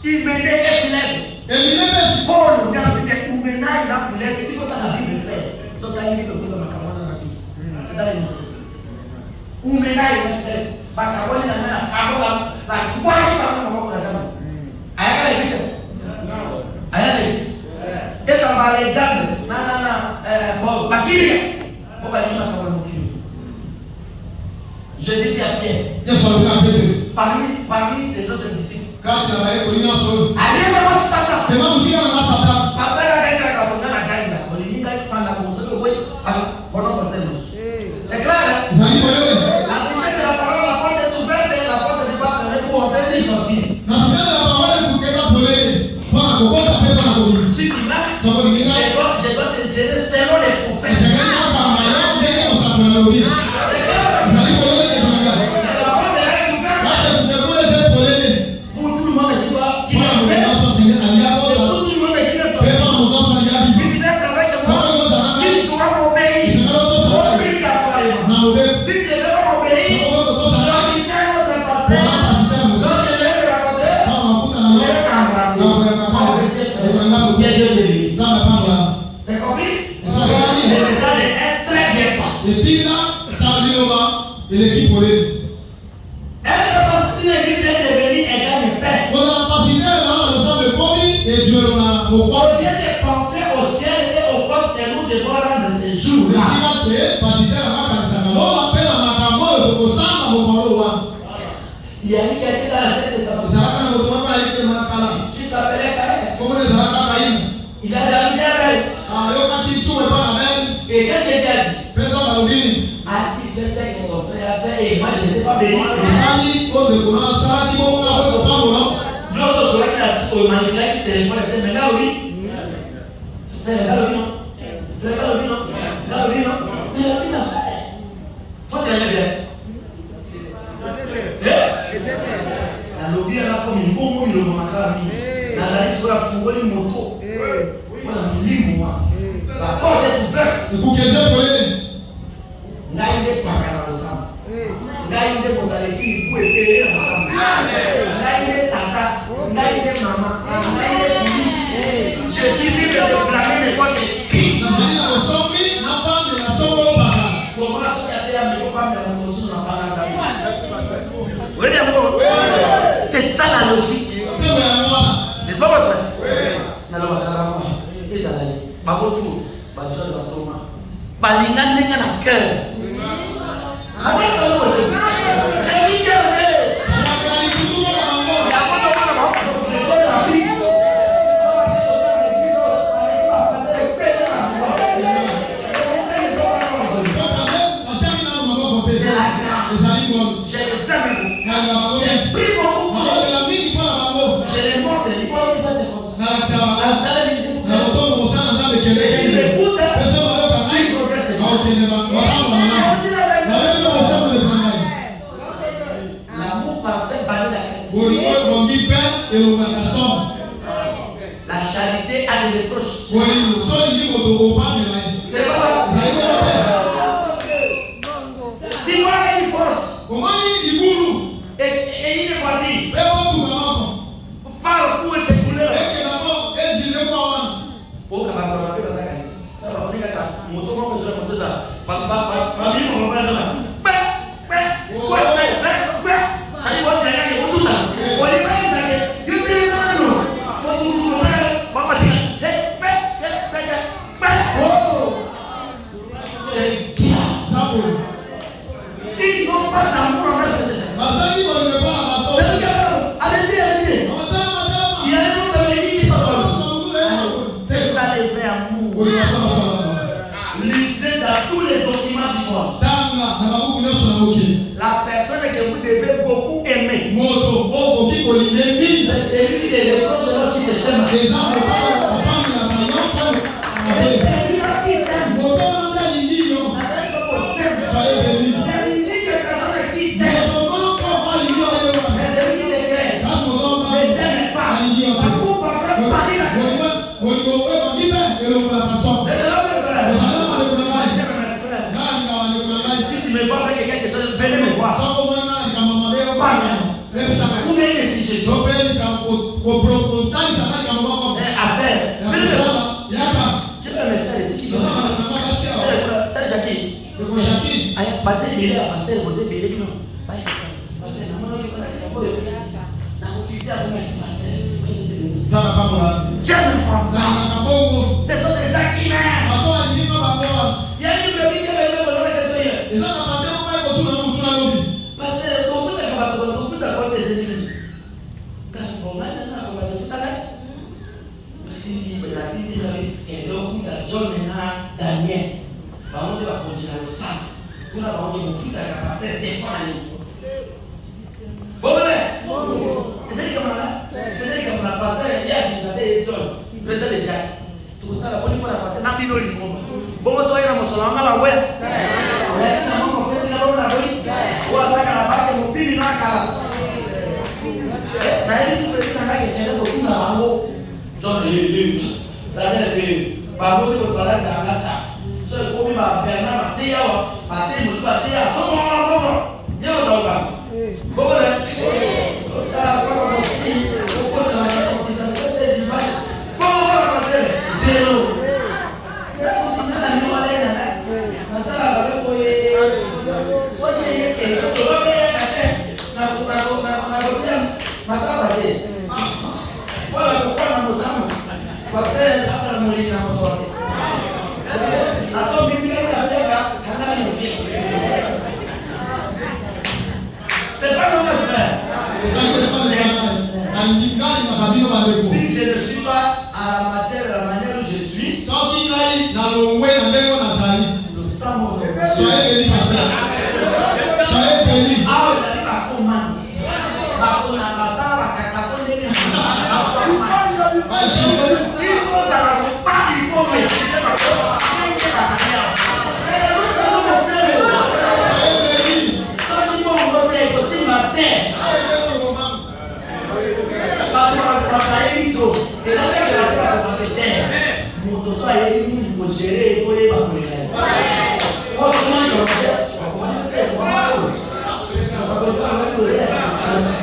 Il me donne qu'il lève.
et il est bête.
Paul, il a dit, il me donne qu'il lève. Il faut que la Bible fasse. C'est dans la Bible que ma camarade a dit. C'est dans la Bible. Il me donne qu'il lève. Ma camarade a dit, la quoi il va me comprendre. Aïe, aïe, aïe. Aïe, aïe. Et dans l'exemple, bon, Bakili. On va dire ma camarade. Je dis à Pierre,
Yesu alikuwa Petro.
parmi les autres disciples,
Kati na bae kulinya so.
allez voir Satan.
Tema musika na sata.
Parce que la gueule a tombé la gueule, on lui dit qu'il faut la console au bout, pendant qu'on s'aime. C'est clair, hein?
Zali kwele.
La cité de la parole, la porte est ouverte et la porte n'est pas fermée pour entrer les sorties.
Na sema la parole kukeka pole. Bana kokota pepa na kobi.
Si tu m'as,
So ko linga.
je dois te gérer selon les prophètes.
Ezekani hapa maya ndenge osapula lobi.
C'est clair,
Zali kwele ke banga.
la porte est ouverte
Basi tukekule ze pole.
pour tout le monde qui doit, qui
Bana
doit faire.
mwana so singa alia
Pour
bola.
tout le monde qui doit
Pepa
sortir.
mwana so alia
Si
bibi.
tu viens travailler avec moi,
Sako ko zananga.
il doit m'obéir.
Ezekani to so.
Obligatoirement.
Na lobe.
Si tu ne veux pas m'obéir,
Sako ko to so.
je vais quitter notre
Bana
pasteur.
pasika
Donc,
musa.
je vais te raconter.
Bana makuta na
Je
lo.
vais t'embrasser.
Na kwa
On va
kaka.
rester frères.
Kwa
Il y a Dieu de l'église.
Zama panga.
C'est compris?
Ça, c'est la vie.
Le message est très bien passé.
Etina Sabiloba eleki pole.
Est-ce que parce que l'église est devenue un gagne-pain?
Ona pasine la na so be komi e juelo na
Au
moko.
lieu de penser au ciel et au corps que nous devons rendre ce jour-là,
Esika te pasine la maka sana lo la pela makambo ko sama moko wa.
il y a eu quelqu'un dans la scène de sa
Zalaka na moko pa ile makala.
qui s'appelait Kaïn.
Komo le zalaka kaina.
Il a jamais dit
Ah yo kati chuwe pa na men.
et qu'est-ce qu'il a dit?
Pesa balobini.
A dit fais ce que ton frère a fait et moi je n'étais pas béni.
Osali o de kuna sala ti mo na ko pa mo.
L'autre soir qu'il a dit au manipulé qui téléphone était mais là oui. C'est là oui non. C'est là oui non. Là oui non. Mais là oui non. Faut que l'aimer bien. Na lobby ana kwa mingongo ile mmakami. Na rais kwa fungoli moto. Wala milimu wa. La porte est ouverte.
Ekukeze pole.
Ngai nde pakala osama. Ngai nde motaleki ku epele na osama. Ngai nde tata. Ngai nde mama. Ngai nde kuli. Je suis libre de blâmer n'importe qui.
Nazali na kosomi na pande na songo baka.
Comment ça y a été amené par la construction na parole d'amour. Oui bien bon. C'est ça la logique.
Se we amwa.
N'est-ce pas votre frère? Na lo bakala kwa. Ezala yi. Bakotu. Bajo ba toma. Balinga ndenge na cœur.
Ezali
J'ai pris beaucoup. Je les montre. Il faut que ça se fasse. Et il m'écoute. L'amour parfait bannit la créature. La charité a des reproches. C'est pas dis-moi une force. Et il est parti. Parle pour ses couleurs. Oh, ils n'ont pas d'amour envers cette allez-y. Il y a un autre qui c'est ça le vrai amour. Lisez dans tous les documents du monde. La personne que vous devez beaucoup aimer, c'est celui qui est le proche lorsqu'il te fait. C'est celui-là qui t'aime. Si tu me vois avec quelque chose, venez me voir. Où est les sujets? Affaire. Je peux me faire ici qui vient. C'est Jackie. Il a passé le bébé. Ce sont des gens qui m'aiment. Il y a une brebis qui m'a donné la question. Parce que le tofu n'est pas le tofu d'accord des études. Quand on a un tofu d'accord, je dis la vie et donc John et Daniel. On va continuer le sang. Tout là, on va faire la capacité de dépendre. Bon, c'est-à-dire qu'on a passé il y a des années et tonnes. Peut-être les gars. Tout ça, la bonne fois, on a passé dans l'île de l'Imom. Bon, on s'en est dans mon salon, on a la ouais. Ouais, on a fait la bonne abri. On a fait la barre de mon pili dans la cala. Mais il faut que tu aies au film à Bango. Donc, j'ai dit, la dernière Bango, tu peux parler à la cata. So, comme il m'a permis à Matéa, si je ne suis pas à la matière, à la manière où je suis, le sang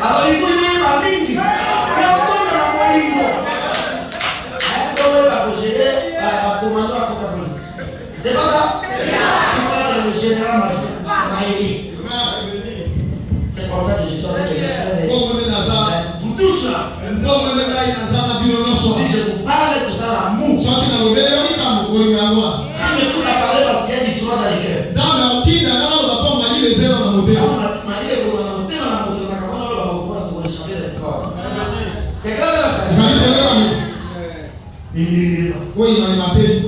alors il faut lire ma ligne. C'est pas ça? Le général Maïli. C'est comme ça que je suis avec les frères. Vous tous là. Si je vous parle de ça, l'amour. Si je peux la parler parce qu'il y a du soin dans les cœurs. C'est clair.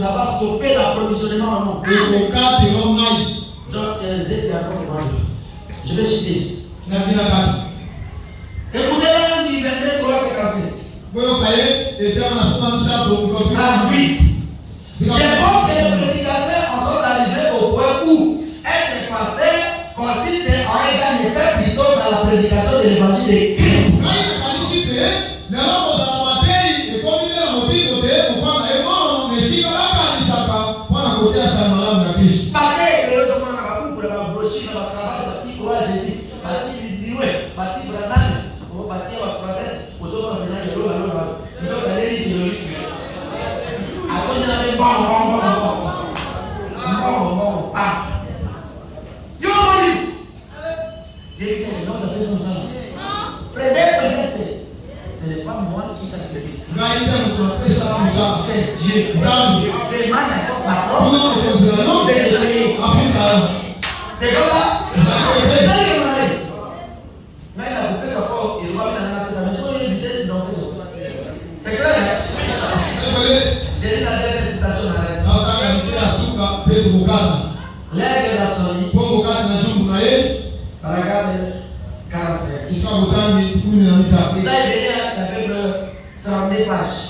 Ça va stopper l'approvisionnement en eau. Donc, Je vais citer.
Nabila
Écoutez l'un du 22, 3, 57. Ah oui. Je pense que les prédicateurs en sont arrivés au point où être pasteur consiste en un effet plutôt dans la prédication de l'évangile de Christ. Ce n'est pas moi qui t'a créé. C'est Dieu. Demande à ton patron de créer. C'est comme ça. Mais il a coupé sa porte. Il va mettre dans la maison. Il est invité sinon. C'est clair. J'ai dit la dernière citation arrête. L'aigle d'Assoli. Paragraphe 45. Il a éveillé à peu près 32 pages.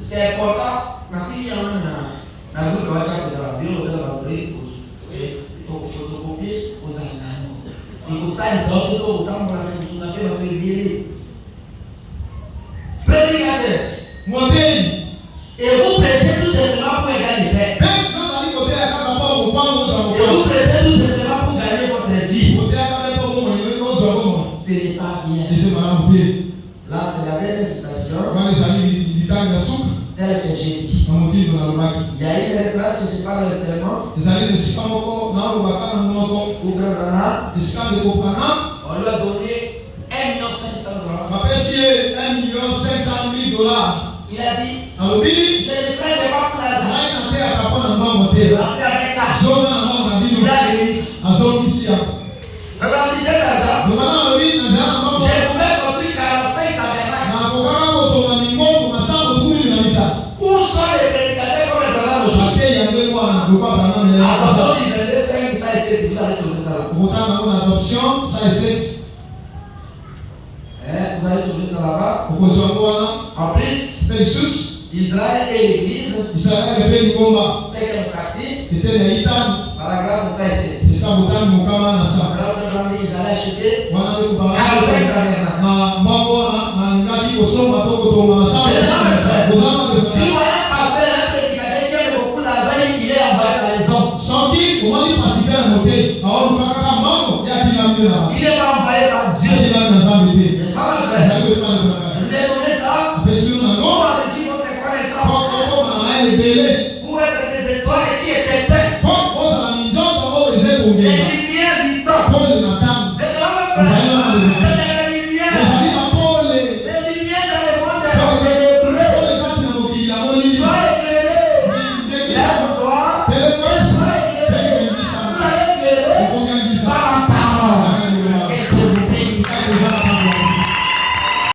C'est important. Quand il y a un groupe de WhatsApp, il faut photocopier aux animaux. Il faut ça, les autres, autant pour la prédicateur. Et vous prêchez tout simplement pour gagner paix. Et vous prêchez tout simplement pour gagner votre vie. Ce n'est pas bien. Là, c'est la dernière citation. Tel que j'ai dit. Il y a une référence que je parle seulement. On lui a donné $1,500,000. Il a dit, je ne prêche pas pour l'argent. Avec ça, il a dit, reprendissez l'argent. J'ai ouvert construire 45 tabernacles. Où sont les prédicateurs comme les parents aujourd'hui? Attention, il vendait 5, ça et 7, vous allez trouver ça là. Vous allez trouver ça là-bas. En plus, Israël et l'Église, c'est qu'elle pratique. Paragraphe 5 et 7. J'allais acheter 45 tabernacles. Si vous voyez un pasteur, un prédicateur qui a beaucoup d'argent, il est envoyé par les hommes. Il est pas envoyé par Dieu. N'est-ce pas, mon frère? Je vous ai donné ça. Pour enrichir votre connaissance. Pour être des étoiles qui étaient saints. Les lumières du temps. Les lumières dans le monde
Thank you.